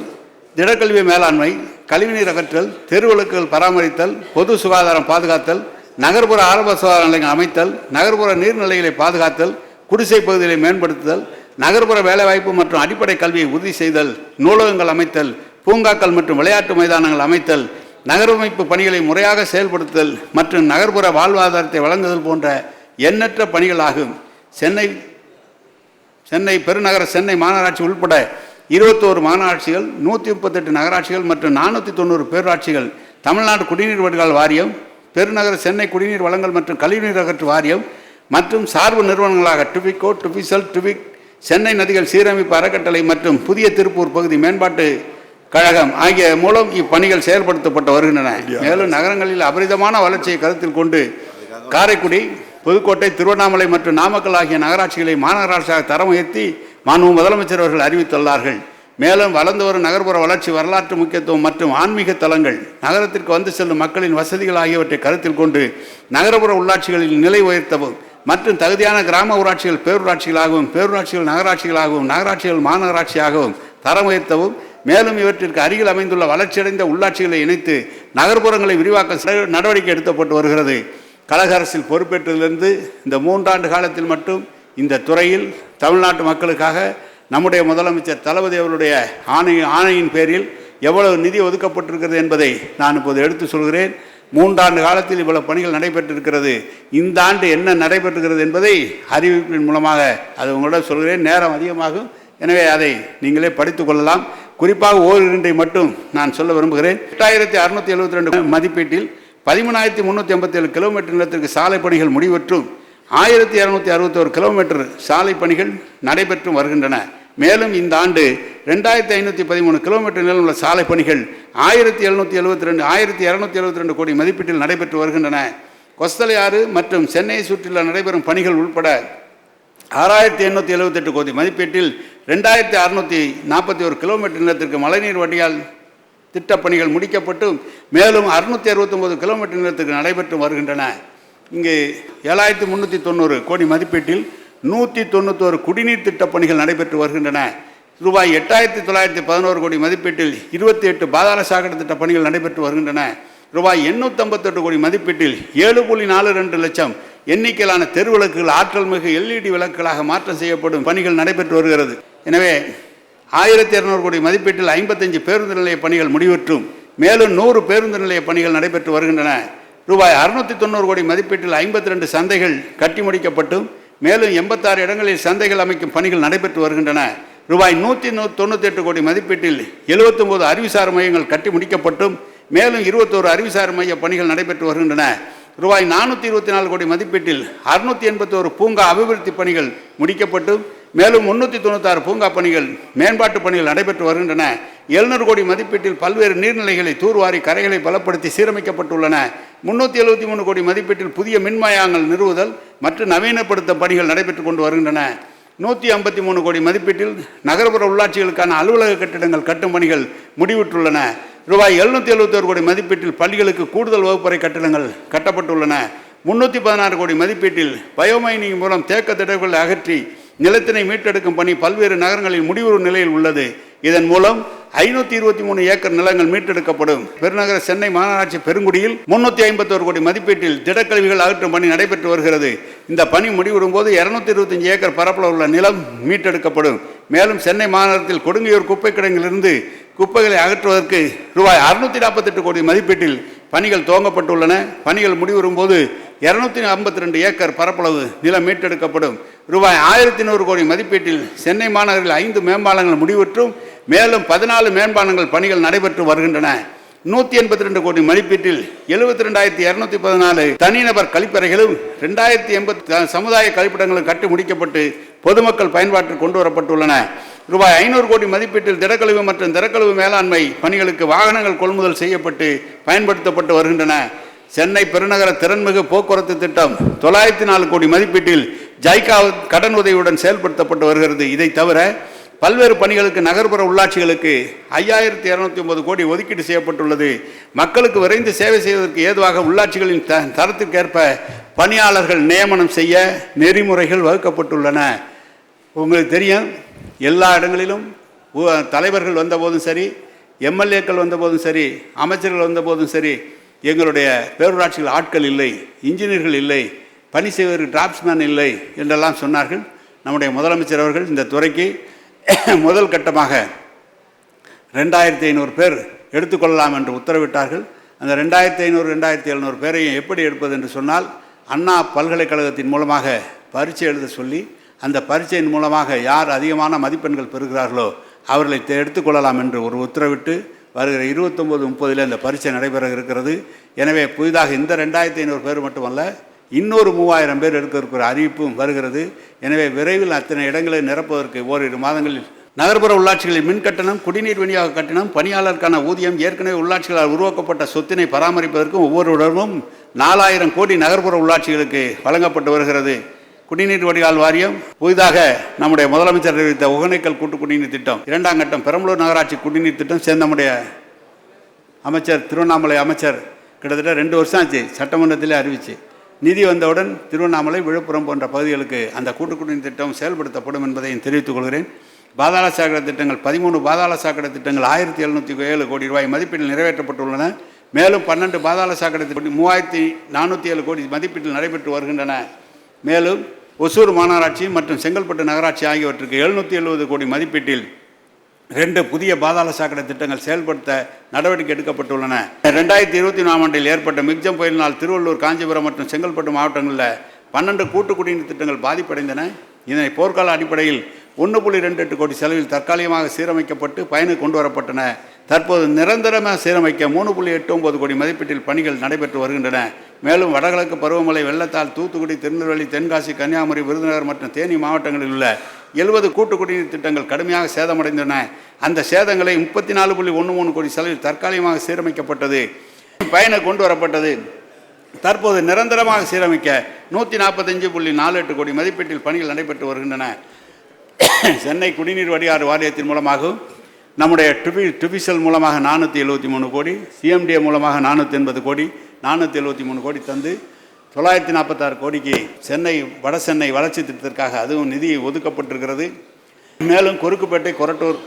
திடக்கல்வி மேலாண்மை, கழிவுநீர் அகற்றல், தெருவிளக்குகள் பராமரித்தல், பொது சுகாதாரம் பாதுகாத்தல், நகர்ப்புற ஆரம்ப சுகாதார நிலையங்கள் அமைத்தல், நகர்ப்புற நீர்நிலைகளை பாதுகாத்தல், குடிசை பகுதிகளை மேம்படுத்துதல், நகர்ப்புற வேலைவாய்ப்பு மற்றும் அடிப்படை கல்வியை உறுதி செய்தல், நூலகங்கள் அமைத்தல், பூங்காக்கள் மற்றும் விளையாட்டு மைதானங்கள் அமைத்தல், நகரமைப்பு பணிகளை முறையாக செயல்படுத்துதல் மற்றும் நகர்ப்புற வாழ்வாதாரத்தை வழங்குதல் போன்ற எண்ணற்ற பணிகளாகும். சென்னை பெருநகர சென்னை மாநகராட்சி உள்பட 21 மாநகராட்சிகள், 138 நகராட்சிகள் மற்றும் 490 பேரூராட்சிகள், தமிழ்நாடு குடிநீர் வடிகால் வாரியம், பெருநகர சென்னை குடிநீர் வழங்கல் மற்றும் கழிவுநீர் அகற்று வாரியம் மற்றும் சார்பு நிறுவனங்களாக டுபிகோ, டுபிசல், டுபிக், சென்னை நதிகள் சீரமைப்பு அறக்கட்டளை மற்றும் புதிய திருப்பூர் பகுதி மேம்பாட்டு கழகம் ஆகிய மூலம் இப்பணிகள் செயல்படுத்தப்பட்டு வருகின்றன. மேலும் நகரங்களில் அபரிதமான வளர்ச்சியை கருத்தில் கொண்டு காரைக்குடி, புதுக்கோட்டை, திருவண்ணாமலை மற்றும் நாமக்கல் ஆகிய நகராட்சிகளை மாநகராட்சியாக தரம் உயர்த்தி மாண்பு முதலமைச்சர் அவர்கள் அறிவித்துள்ளார்கள். மேலும் வளர்ந்து வரும் நகர்ப்புற வளர்ச்சி, வரலாற்று முக்கியத்துவம் மற்றும் ஆன்மீக தலங்கள், நகரத்திற்கு வந்து செல்லும் மக்களின் வசதிகள் ஆகியவற்றை கருத்தில் கொண்டு நகர்ப்புற உள்ளாட்சிகளில் நிலை உயர்த்தவும் மற்றும் தகுதியான கிராம ஊராட்சிகள் பேரூராட்சிகளாகவும், பேரூராட்சிகள் நகராட்சிகளாகவும், நகராட்சிகள் மாநகராட்சியாகவும் தரம் உயர்த்தவும், மேலும் இவற்றிற்கு அருகில் அமைந்துள்ள வளர்ச்சியடைந்த உள்ளாட்சிகளை இணைத்து நகர்ப்புறங்களை விரிவாக்க நடவடிக்கை எடுக்கப்பட்டு வருகிறது. கழக அரசில் பொறுப்பேற்றதிலிருந்து இந்த 3 ஆண்டு காலத்தில் மட்டும் இந்த துறையில் தமிழ்நாட்டு மக்களுக்காக நம்முடைய முதலமைச்சர் தளபதி அவருடைய ஆணையின் பேரில் எவ்வளவு நிதி ஒதுக்கப்பட்டிருக்கிறது என்பதை நான் இப்போது எடுத்து சொல்கிறேன். 3 ஆண்டு காலத்தில் இவ்வளவு பணிகள் நடைபெற்றிருக்கிறது. இந்த ஆண்டு என்ன நடைபெற்றுகிறது என்பதை அறிவிப்பின் மூலமாக அது உங்களிடம் சொல்கிறேன். நேரம் அதிகமாகும், எனவே அதை நீங்களே படித்துக் கொள்ளலாம். குறிப்பாக ஓரிரண்டை மட்டும் நான் சொல்ல விரும்புகிறேன். 8672 மதிப்பீட்டில் 13,387 கிலோமீட்டர் நிலத்திற்கு சாலை பணிகள் முடிவற்றும் 1261 கிலோமீட்டர் சாலை பணிகள் நடைபெற்று வருகின்றன. மேலும் இந்த ஆண்டு 2513 கிலோமீட்டர் நீளம் உள்ள சாலை பணிகள் 1272 கோடி மதிப்பீட்டில் நடைபெற்று வருகின்றன. கொஸ்தலை ஆறு மற்றும் சென்னையை சுற்றியுள்ள நடைபெறும் பணிகள் உட்பட 6878 கோடி மதிப்பீட்டில் 2641 கிலோமீட்டர் நீளத்திற்கு மழைநீர் வடிகால் திட்டப்பணிகள் முடிக்கப்பட்டு மேலும் 669 கிலோமீட்டர் நீளத்திற்கு நடைபெற்று வருகின்றன. இங்கு 7390 கோடி மதிப்பீட்டில் 191 குடிநீர் திட்டப்பணிகள் நடைபெற்று வருகின்றன. ரூபாய் 8911 கோடி மதிப்பீட்டில் 28 பாதாள சாக்கடை திட்ட பணிகள் நடைபெற்று வருகின்றன. ரூபாய் 858 கோடி மதிப்பீட்டில் 7.42 லட்சம் எண்ணிக்கையிலான தெருவிளக்குகள் ஆற்றல் மிகு LED விளக்குகளாக மாற்றம் செய்யப்படும் பணிகள் நடைபெற்று வருகிறது. எனவே 1200 கோடி மதிப்பீட்டில் 55 பேருந்து நிலைய பணிகள் முடிவுற்றும் மேலும் 100 பேருந்து நிலைய பணிகள் நடைபெற்று வருகின்றன. ரூபாய் 690 கோடி மதிப்பீட்டில் 52 சந்தைகள் கட்டி முடிக்கப்பட்டும் மேலும் 86 இடங்களில் சந்தைகள் அமைக்கும் பணிகள் நடைபெற்று வருகின்றன. ரூபாய் 198 கோடி மதிப்பீட்டில் 79 அறிவுசார் மையங்கள் கட்டி முடிக்கப்பட்டும் மேலும் 21 அறிவுசார் மைய பணிகள் நடைபெற்று வருகின்றன. ரூபாய் 424 கோடி மதிப்பீட்டில் 681 பூங்கா அபிவிருத்தி பணிகள் முடிக்கப்பட்டு மேலும் 396 பூங்கா பணிகள் மேம்பாட்டு பணிகள் நடைபெற்று வருகின்றன. 700 கோடி மதிப்பீட்டில் பல்வேறு நீர்நிலைகளை தூர்வாரி கரைகளை பலப்படுத்தி சீரமைக்கப்பட்டுள்ளன. 373 கோடி மதிப்பீட்டில் புதிய மின்மயாங்கள் நிறுவுதல் மற்றும் நவீனப்படுத்த பணிகள் நடைபெற்று கொண்டு வருகின்றன. 153 கோடி மதிப்பீட்டில் நகர்ப்புற உள்ளாட்சிகளுக்கான அலுவலக கட்டிடங்கள் கட்டும் பணிகள் முடிவுற்றுள்ளன. ரூபாய் 771 கோடி மதிப்பீட்டில் பள்ளிகளுக்கு கூடுதல் வகுப்பறை கட்டிடங்கள் கட்டப்பட்டுள்ளன. 316 கோடி மதிப்பீட்டில் பயோமைனிங் மூலம் தேக்க திடங்களை அகற்றி நிலத்தினை மீட்டெடுக்கும் பணி பல்வேறு நகரங்களில் முடிவுறு நிலையில் உள்ளது. இதன் மூலம் 523 ஏக்கர் நிலங்கள் மீட்டெடுக்கப்படும். பெருநகர சென்னை மாநகராட்சி பெருங்குடியில் 351 கோடி மதிப்பீட்டில் திடக்கழிவுகள் அகற்றும் பணி நடைபெற்று வருகிறது. இந்த பணி முடிவுறும் போது 225 ஏக்கர் பரப்பளவு உள்ள நிலம் மீட்டெடுக்கப்படும். மேலும் சென்னை மாநகரத்தில் கொடுங்கையூர் குப்பை கிடங்கிலிருந்து குப்பைகளை அகற்றுவதற்கு ரூபாய் 648 கோடி மதிப்பீட்டில் பணிகள் துவங்கப்பட்டுள்ளன. பணிகள் முடிவுறும் போது 252 ஏக்கர் பரப்பளவு நிலம் மீட்டெடுக்கப்படும். ரூபாய் 1100 கோடி மதிப்பீட்டில் சென்னை மாநகரில் 5 மேம்பாலங்கள் முடிவுற்றும் மேலும் 14 மேம்பாலங்கள் பணிகள் நடைபெற்று வருகின்றன. 182 கோடி மதிப்பீட்டில் 72,214 தனிநபர் கழிப்பறைகளும் 2080 சமுதாய கழிப்பிடங்களும் கட்டி முடிக்கப்பட்டு பொதுமக்கள் பயன்பாட்டில் கொண்டு வரப்பட்டுள்ளன. ரூபாய் 500 கோடி மதிப்பீட்டில் திடக்கழிவு மற்றும் திடக்கழிவு மேலாண்மை பணிகளுக்கு வாகனங்கள் கொள்முதல் செய்யப்பட்டு பயன்படுத்தப்பட்டு வருகின்றன. சென்னை பெருநகர திறன்மிகு போக்குவரத்து திட்டம் 904 கோடி மதிப்பீட்டில் ஜைகா கடன் உதவியுடன் செயல்படுத்தப்பட்டு வருகிறது. இதை தவிர பல்வேறு பணிகளுக்கு நகர்ப்புற உள்ளாட்சிகளுக்கு 5209 கோடி ஒதுக்கீடு செய்யப்பட்டுள்ளது. மக்களுக்கு விரைந்து சேவை செய்வதற்கு ஏதுவாக உள்ளாட்சிகளின் தரத்திற்கேற்ப பணியாளர்கள் நியமனம் செய்ய நெறிமுறைகள் வகுக்கப்பட்டுள்ளன. உங்களுக்கு தெரியும், எல்லா இடங்களிலும் தலைவர்கள் வந்தபோதும் சரி, எம்எல்ஏக்கள் வந்தபோதும் சரி, அமைச்சர்கள் வந்தபோதும் சரி, எங்களுடைய பேரூராட்சிகள் ஆட்கள் இல்லை, இன்ஜினியர்கள் இல்லை, பணி செய்வதற்கு டிராப்ஸ்மேன் இல்லை என்றெல்லாம் சொன்னார்கள். நம்முடைய முதலமைச்சர் அவர்கள் இந்த துறைக்கு முதல் கட்டமாக 2500 பேர் எடுத்துக்கொள்ளலாம் என்று உத்தரவிட்டார்கள். அந்த 2500 2700 பேரையும் எப்படி எடுப்பது என்று சொன்னால், அண்ணா பல்கலைக்கழகத்தின் மூலமாக பரீட்சை எழுத சொல்லி அந்த பரீட்சையின் மூலமாக யார் அதிகமான மதிப்பெண்கள் பெறுகிறார்களோ அவர்களை எடுத்துக்கொள்ளலாம் என்று ஒரு உத்தரவிட்டு வருகிற 29-30 இந்த பரீட்சை நடைபெற இருக்கிறது. எனவே புதிதாக இந்த 2500 பேர் மட்டுமல்ல, இன்னொரு 3000 பேர் எடுக்கிறதுக்கு அறிவிப்பும் வருகிறது. எனவே விரைவில் அத்தனை இடங்களை நிரப்புவதற்கு ஓரிரு மாதங்களில் நகர்ப்புற உள்ளாட்சிகளில் மின் கட்டணம், குடிநீர் விநியோக கட்டணம், பணியாளருக்கான ஊதியம், ஏற்கனவே உள்ளாட்சிகளால் உருவாக்கப்பட்ட சொத்தினை பராமரிப்பதற்கும் ஒவ்வொரு இடமும் 4000 கோடி நகர்ப்புற உள்ளாட்சிகளுக்கு வழங்கப்பட்டு வருகிறது. குடிநீர் வடிகால் வாரியம் புதிதாக நம்முடைய முதலமைச்சர் அறிவித்த ஒகேனக்கல் கூட்டு குடிநீர் திட்டம் 2ஆம் கட்டம், பெரம்பலூர் நகராட்சி குடிநீர் திட்டம் சேர்ந்த நம்முடைய அமைச்சர் திருவண்ணாமலை அமைச்சர் கிட்டத்தட்ட 2 வருஷம் ஆச்சு சட்டமன்றத்திலே அறிவிச்சு. நிதி வந்தவுடன் திருவண்ணாமலை, விழுப்புரம் போன்ற பகுதிகளுக்கு அந்த கூட்டு குடிநீர் திட்டம் செயல்படுத்தப்படும் என்பதையும் தெரிவித்துக் கொள்கிறேன். பாதாள சாக்கடை திட்டங்கள் 13 பாதாள சாக்கடை திட்டங்கள் 1707 கோடி ரூபாய் மதிப்பீட்டில் நிறைவேற்றப்பட்டுள்ளன. மேலும் 12 பாதாள சாக்கடை திட்டம் 3407 கோடி மதிப்பீட்டில் நடைபெற்று வருகின்றன. மேலும் ஒசூர் மாநகராட்சி மற்றும் செங்கல்பட்டு நகராட்சி ஆகியவற்றுக்கு 770 கோடி மதிப்பீட்டில் 2 புதிய பாதாள சாக்கடை திட்டங்கள் செயல்படுத்த நடவடிக்கை எடுக்கப்பட்டுள்ளன. 2024 ஆண்டில் ஏற்பட்ட மிக்ஜம் புயலினால் திருவள்ளூர், காஞ்சிபுரம் மற்றும் செங்கல்பட்டு மாவட்டங்களில் 12 கூட்டு குடிநீர் திட்டங்கள் பாதிப்படைந்தன. இதனை போர்க்கால அடிப்படையில் 1.28 கோடி செலவில் தற்காலிகமாக சீரமைக்கப்பட்டு பயனுக்கு கொண்டு வரப்பட்டன. தற்போது நிரந்தரமாக சீரமைக்க 3.89 கோடி மதிப்பீட்டில் பணிகள் நடைபெற்று வருகின்றன. மேலும் வடகிழக்கு பருவமழை வெள்ளத்தால் தூத்துக்குடி, திருநெல்வேலி, தென்காசி, கன்னியாகுமரி, விருதுநகர் மற்றும் தேனி மாவட்டங்களில் உள்ள 70 கூட்டு குடிநீர் திட்டங்கள் கடுமையாக சேதமடைந்தன. அந்த சேதங்களை 34.13 கோடி செலவில் தற்காலிகமாக சீரமைக்கப்பட்டது, பயனை கொண்டு வரப்பட்டது. தற்போது நிரந்தரமாக சீரமைக்க 145.48 கோடி மதிப்பீட்டில் பணிகள் நடைபெற்று வருகின்றன. சென்னை குடிநீர் வடிகால் வாரியத்தின் மூலமாகவும் நம்முடைய டுபிசல் மூலமாக 473 கோடி, சிஎம்டிஏ மூலமாக 480 கோடி, 473 கோடி தந்து 946 கோடிக்கு சென்னை வட சென்னை வளர்ச்சி திட்டத்திற்காக அதுவும் நிதி ஒதுக்கப்பட்டிருக்கிறது. மேலும் கொருக்குப்பேட்டை, கொரட்டூர்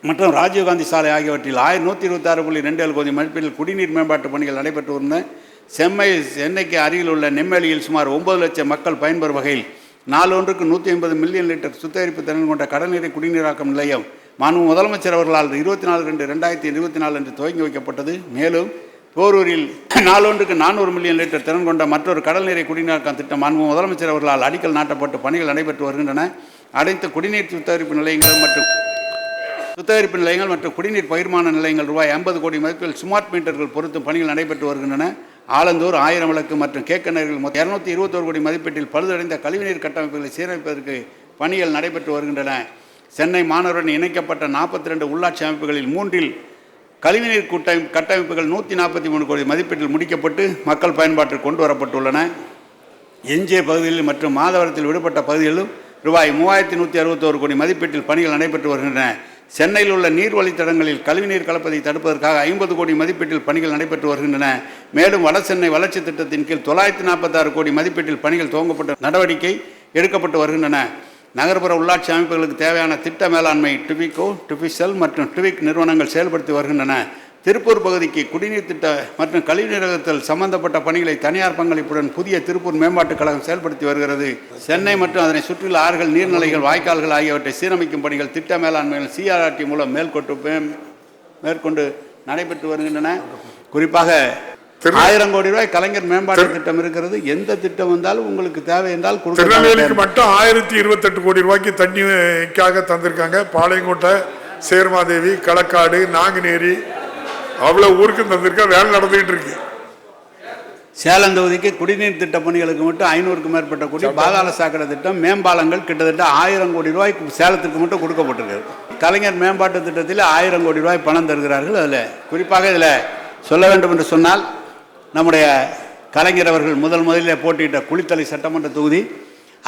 மற்றும் ராஜீவ்காந்தி சாலை ஆகியவற்றில் 1126.27 கோடி மதிப்பீட்டில் குடிநீர் மேம்பாட்டு பணிகள் நடைபெற்று வந்த சென்னைக்கு அருகில் உள்ள நெம்மேலியில் சுமார் 9 லட்சம் மக்கள் பயன்பெறும் வகையில் நாளொன்றுக்கு 150 மில்லியன் லிட்டர் சுத்திகரிப்பு திறன் கொண்ட கடல்நீரை குடிநீராக்கும் நிலையம் மாண்பு முதலமைச்சர் அவர்களால் 24/2/2024 அன்று துவங்கி வைக்கப்பட்டது. மேலும் போரூரில் நாளொன்றுக்கு 400 மில்லியன் லிட்டர் திறன் கொண்ட மற்றொரு கடல்நீரை குடிநீராக்கும் திட்டம் மாண்பு முதலமைச்சர் அவர்களால் அடிக்கல் நாட்டப்பட்டு பணிகள் நடைபெற்று வருகின்றன. அனைத்து குடிநீர் சுத்திகரிப்பு நிலையங்கள் மற்றும் குடிநீர் பகிர்மான நிலையங்கள் ரூபாய் 50 கோடி மதிப்பில் ஸ்மார்ட் மீட்டர்கள் பொருத்தும் பணிகள் நடைபெற்று வருகின்றன. ஆலந்தூர், 1000 விளக்கு மற்றும் கேக்கநகரில் 221 கோடி மதிப்பீட்டில் பழுதடைந்த கழிவுநீர் கட்டமைப்புகளை சீரமைப்பதற்கு பணிகள் நடைபெற்று வருகின்றன. சென்னை மாநகருடன் இணைக்கப்பட்ட 42 உள்ளாட்சி அமைப்புகளில் 3இல் கழிவுநீர் கட்டமைப்புகள் 143 கோடி மதிப்பீட்டில் முடிக்கப்பட்டு மக்கள் பயன்பாட்டிற்கு கொண்டு வரப்பட்டுள்ளன. எஞ்சிய பகுதிகளில் மற்றும் மாதவரத்தில் விடுபட்ட பகுதிகளிலும் ரூபாய் 3161 கோடி மதிப்பீட்டில் பணிகள் நடைபெற்று வருகின்றன. சென்னையில் உள்ள நீர் வழித்தடங்களில் கழிவுநீர் கலப்பதை தடுப்பதற்காக 50 கோடி மதிப்பீட்டில் பணிகள் நடைபெற்று வருகின்றன. மேலும் வட சென்னை வளர்ச்சி திட்டத்தின் கீழ் 946 கோடி மதிப்பீட்டில் பணிகள் துவங்கப்பட்ட நடவடிக்கை எடுக்கப்பட்டு வருகின்றன. நகர்ப்புற உள்ளாட்சி அமைப்புகளுக்கு தேவையான திட்ட மேலாண்மை டுபிகோ, டுபிசல் மற்றும் டுவிக் நிறுவனங்கள் செயல்படுத்தி வருகின்றன. திருப்பூர் பகுதிக்கு குடிநீர் திட்ட மற்றும் கழிவுநீரகத்தில் சம்பந்தப்பட்ட பணிகளை தனியார் பங்களிப்புடன் புதிய திருப்பூர் மேம்பாட்டுக் கழகம் செயல்படுத்தி வருகிறது. சென்னை மற்றும் அதனை சுற்றியுள்ள ஆறுகள், நீர்நிலைகள், வாய்க்கால்கள் ஆகியவற்றை சீரமைக்கும் பணிகள் திட்ட மேலாண்மைகள் சிஆர்ஆர்டி மூலம் மேற்கொண்டு நடைபெற்று வருகின்றன. குறிப்பாக 1000 கோடி ரூபாய் கலைஞர் மேம்பாட்டு திட்டம் இருக்கிறது. எந்த திட்டம் வந்தாலும் உங்களுக்கு தேவை என்றால்
திருநெல்வேலிக்கு மட்டும் 1028 கோடி ரூபாய்க்கு தண்ணிக்காக தந்திருக்காங்க. பாளையங்கோட்டை, சேர்மாதேவி, களக்காடு, நாங்குநேரி அவ்வளவு ஊருக்கு தந்திருக்க வேலை நடந்துகிட்டு இருக்கு.
சேலம் தொகுதிக்கு குடிநீர் திட்ட பணிகளுக்கு மட்டும் 500க்கும் மேற்பட்ட கோடி, பாதாள சாக்கடை திட்டம், மேம்பாலங்கள் கிட்டத்தட்ட 1000 கோடி ரூபாய்க்கு சேலத்திற்கு மட்டும் கொடுக்கப்பட்டிருக்கிறது. கலைஞர் மேம்பாட்டு திட்டத்தில் 1000 கோடி ரூபாய் பணம் தருகிறார்கள். அதில் குறிப்பாக இதில் சொல்ல வேண்டும் என்று சொன்னால், நம்முடைய கலைஞர் அவர்கள் முதலில் போட்டியிட்ட குளித்தலை சட்டமன்ற தொகுதி,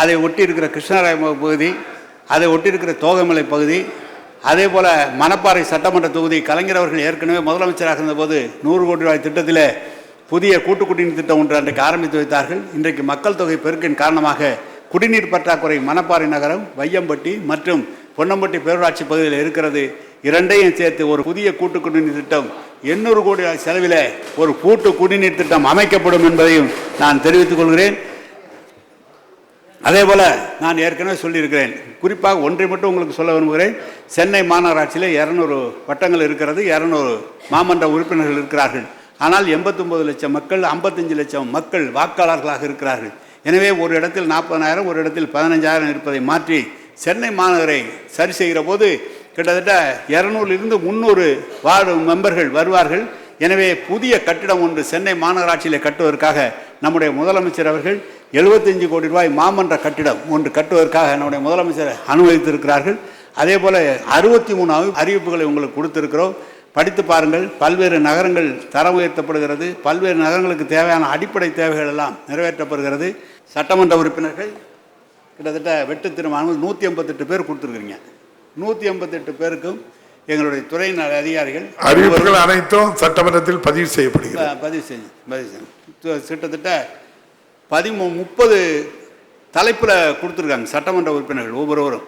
அதை ஒட்டி இருக்கிற கிருஷ்ணராய பகுதி, அதை ஒட்டி இருக்கிற தோகைமலை பகுதி, அதே போல் மணப்பாறை சட்டமன்ற தொகுதி கலைஞர் அவர்கள் ஏற்கனவே முதலமைச்சராக இருந்தபோது 100 கோடி ரூபாய் திட்டத்தில் புதிய கூட்டு குடிநீர் திட்டம் ஒன்று அன்றைக்கு ஆரம்பித்து வைத்தார்கள். இன்றைக்கு மக்கள் தொகை பெருக்கின் காரணமாக குடிநீர் பற்றாக்குறை மணப்பாறை நகரம், வையம்பட்டி மற்றும் பொன்னம்பட்டி பேரூராட்சி பகுதியில் இருக்கிறது. இரண்டையும் சேர்த்து ஒரு புதிய கூட்டு குடிநீர் திட்டம் 800 கோடி செலவில் ஒரு கூட்டு குடிநீர் திட்டம் அமைக்கப்படும் என்பதையும் நான் தெரிவித்துக் கொள்கிறேன். அதே போல் நான் ஏற்கனவே சொல்லியிருக்கிறேன். குறிப்பாக ஒன்றை மட்டும் உங்களுக்கு சொல்ல விரும்புகிறேன். சென்னை மாநகராட்சியில் 200 வட்டங்கள் இருக்கிறது, 200 மாமன்ற உறுப்பினர்கள் இருக்கிறார்கள். ஆனால் 89 லட்சம் மக்கள், 55 லட்சம் மக்கள் வாக்காளர்களாக இருக்கிறார்கள். எனவே ஒரு இடத்தில் 40,000, ஒரு இடத்தில் 15,000 இருப்பதை மாற்றி சென்னை மாநகரை சரி செய்கிற போது கிட்டத்தட்ட 200லிருந்து 300 வார்டு மெம்பர்கள் வருவார்கள். எனவே புதிய கட்டிடம் ஒன்று சென்னை மாநகராட்சியில் கட்டுவதற்காக நம்முடைய முதலமைச்சர் அவர்கள் 75 கோடி ரூபாய் மாமன்ற கட்டிடம் ஒன்று கட்டுவதற்காக நம்முடைய முதலமைச்சர் அனுமதித்திருக்கிறார்கள். அதே போல் 63 அறிவிப்புகளை உங்களுக்கு கொடுத்திருக்கிறோம், படித்து பாருங்கள். பல்வேறு நகரங்கள் தரம் உயர்த்தப்படுகிறது, பல்வேறு நகரங்களுக்கு தேவையான அடிப்படை தேவைகள் எல்லாம் நிறைவேற்றப்படுகிறது. சட்டமன்ற உறுப்பினர்கள் கிட்டத்தட்ட வெட்டு தீர்மானம் 188 பேர் கொடுத்துருக்குறீங்க. 188 பேருக்கும் எங்களுடைய துறையின் அதிகாரிகள்
அறிவிப்புகள் அனைத்தும் சட்டமன்றத்தில் பதிவு செய்யப்படுகிறது.
பதிவு செய்ய கிட்டத்தட்ட 30 தலைப்பில் கொடுத்துருக்காங்க சட்டமன்ற உறுப்பினர்கள். ஒவ்வொருவரும்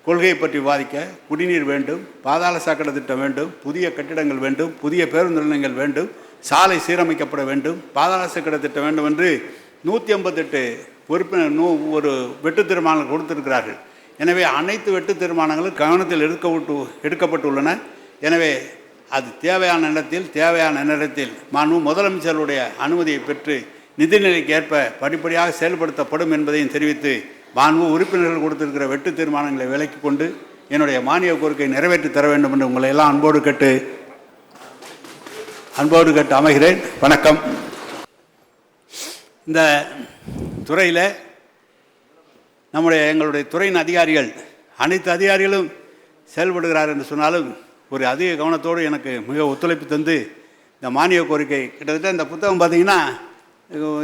கொள்கையை பற்றி விவாதிக்க குடிநீர் வேண்டும், பாதாள சாக்கடை திட்டம் வேண்டும், புதிய கட்டிடங்கள் வேண்டும், புதிய பேருந்து நிலையங்கள் வேண்டும், சாலை சீரமைக்கப்பட வேண்டும், பாதாள சாக்கடை திட்டம் வேண்டும் என்று 188 உறுப்பினர் ஒரு வெட்டு தீர்மானங்கள் கொடுத்திருக்கிறார்கள். எனவே அனைத்து வெட்டு தீர்மானங்களும் கவனத்தில் எடுக்கப்பட்டுள்ளன. எனவே அது தேவையான இடத்தில் தேவையான நேரத்தில் மாண்பு முதலமைச்சருடைய அனுமதியை பெற்று நிதிநிலைக்கு ஏற்ப படிப்படியாக செயல்படுத்தப்படும் என்பதையும் தெரிவித்து, மாண்பு உறுப்பினர்கள் கொடுத்திருக்கிற வெட்டு தீர்மானங்களை விலக்கி கொண்டு என்னுடைய மானிய கோரிக்கை நிறைவேற்றி தர வேண்டும் என்று உங்களை எல்லாம் அன்போடு கேட்டு அமைகிறேன். வணக்கம். இந்த துறையில் எங்களுடைய துறையின் அதிகாரிகள் அனைத்து அதிகாரிகளும் செயல்படுகிறார் என்று சொன்னாலும் ஒரு அதிக கவனத்தோடு எனக்கு மிக ஒத்துழைப்பு தந்து இந்த மானிய கோரிக்கை கிட்டத்தட்ட இந்த புத்தகம் பார்த்திங்கன்னா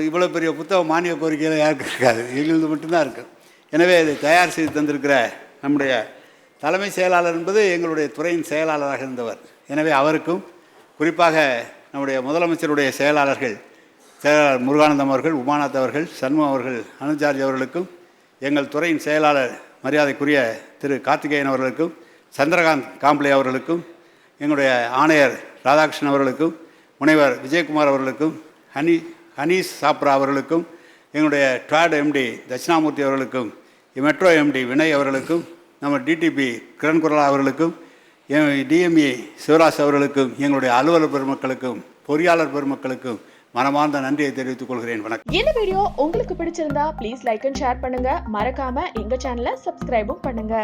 இவ்வளோ பெரிய புத்தகம் மானிய கோரிக்கையில் யாருக்கு இருக்காது, இதிலிருந்து மட்டும்தான் இருக்குது. எனவே இதை தயார் செய்து தந்திருக்கிற நம்முடைய தலைமை செயலாளர் என்பது எங்களுடைய துறையின் செயலாளராக இருந்தவர். எனவே அவருக்கும் குறிப்பாக நம்முடைய முதலமைச்சருடைய செயலாளர்கள் முருகானந்தம் அவர்கள், உமாநாத் அவர்கள், சண்முகம் அவர்கள், அனுஜார்ஜ் அவர்களுக்கும், எங்கள் துறையின் செயலாளர் மரியாதைக்குரிய திரு கார்த்திகேயன் அவர்களுக்கும், சந்திரகாந்த் காம்ப்ளே அவர்களுக்கும், எங்களுடைய ஆணையர் ராதாகிருஷ்ணன் அவர்களுக்கும், முனைவர் விஜயகுமார் அவர்களுக்கும், ஹனீஸ் சாப்ரா அவர்களுக்கும், எங்களுடைய ட்வாட் எம்டி தட்சிணாமூர்த்தி அவர்களுக்கும், மெட்ரோ எம்டி வினய் அவர்களுக்கும், நம்ம டிடிபி கிரண் குரலா அவர்களுக்கும், டிஎம்இ சிவராஜ் அவர்களுக்கும், எங்களுடைய அலுவலர் பெருமக்களுக்கும், பொறியாளர் பெருமக்களுக்கும் மனமார்ந்த நன்றியை தெரிவித்துக் கொள்கிறேன். வணக்கம்.
இந்த வீடியோ உங்களுக்கு பிடிச்சிருந்தா ப்ளீஸ் லைக் அண்ட் ஷேர் பண்ணுங்க. மறக்காம எங்க சேனலை சப்ஸ்கிரைபும் பண்ணுங்க.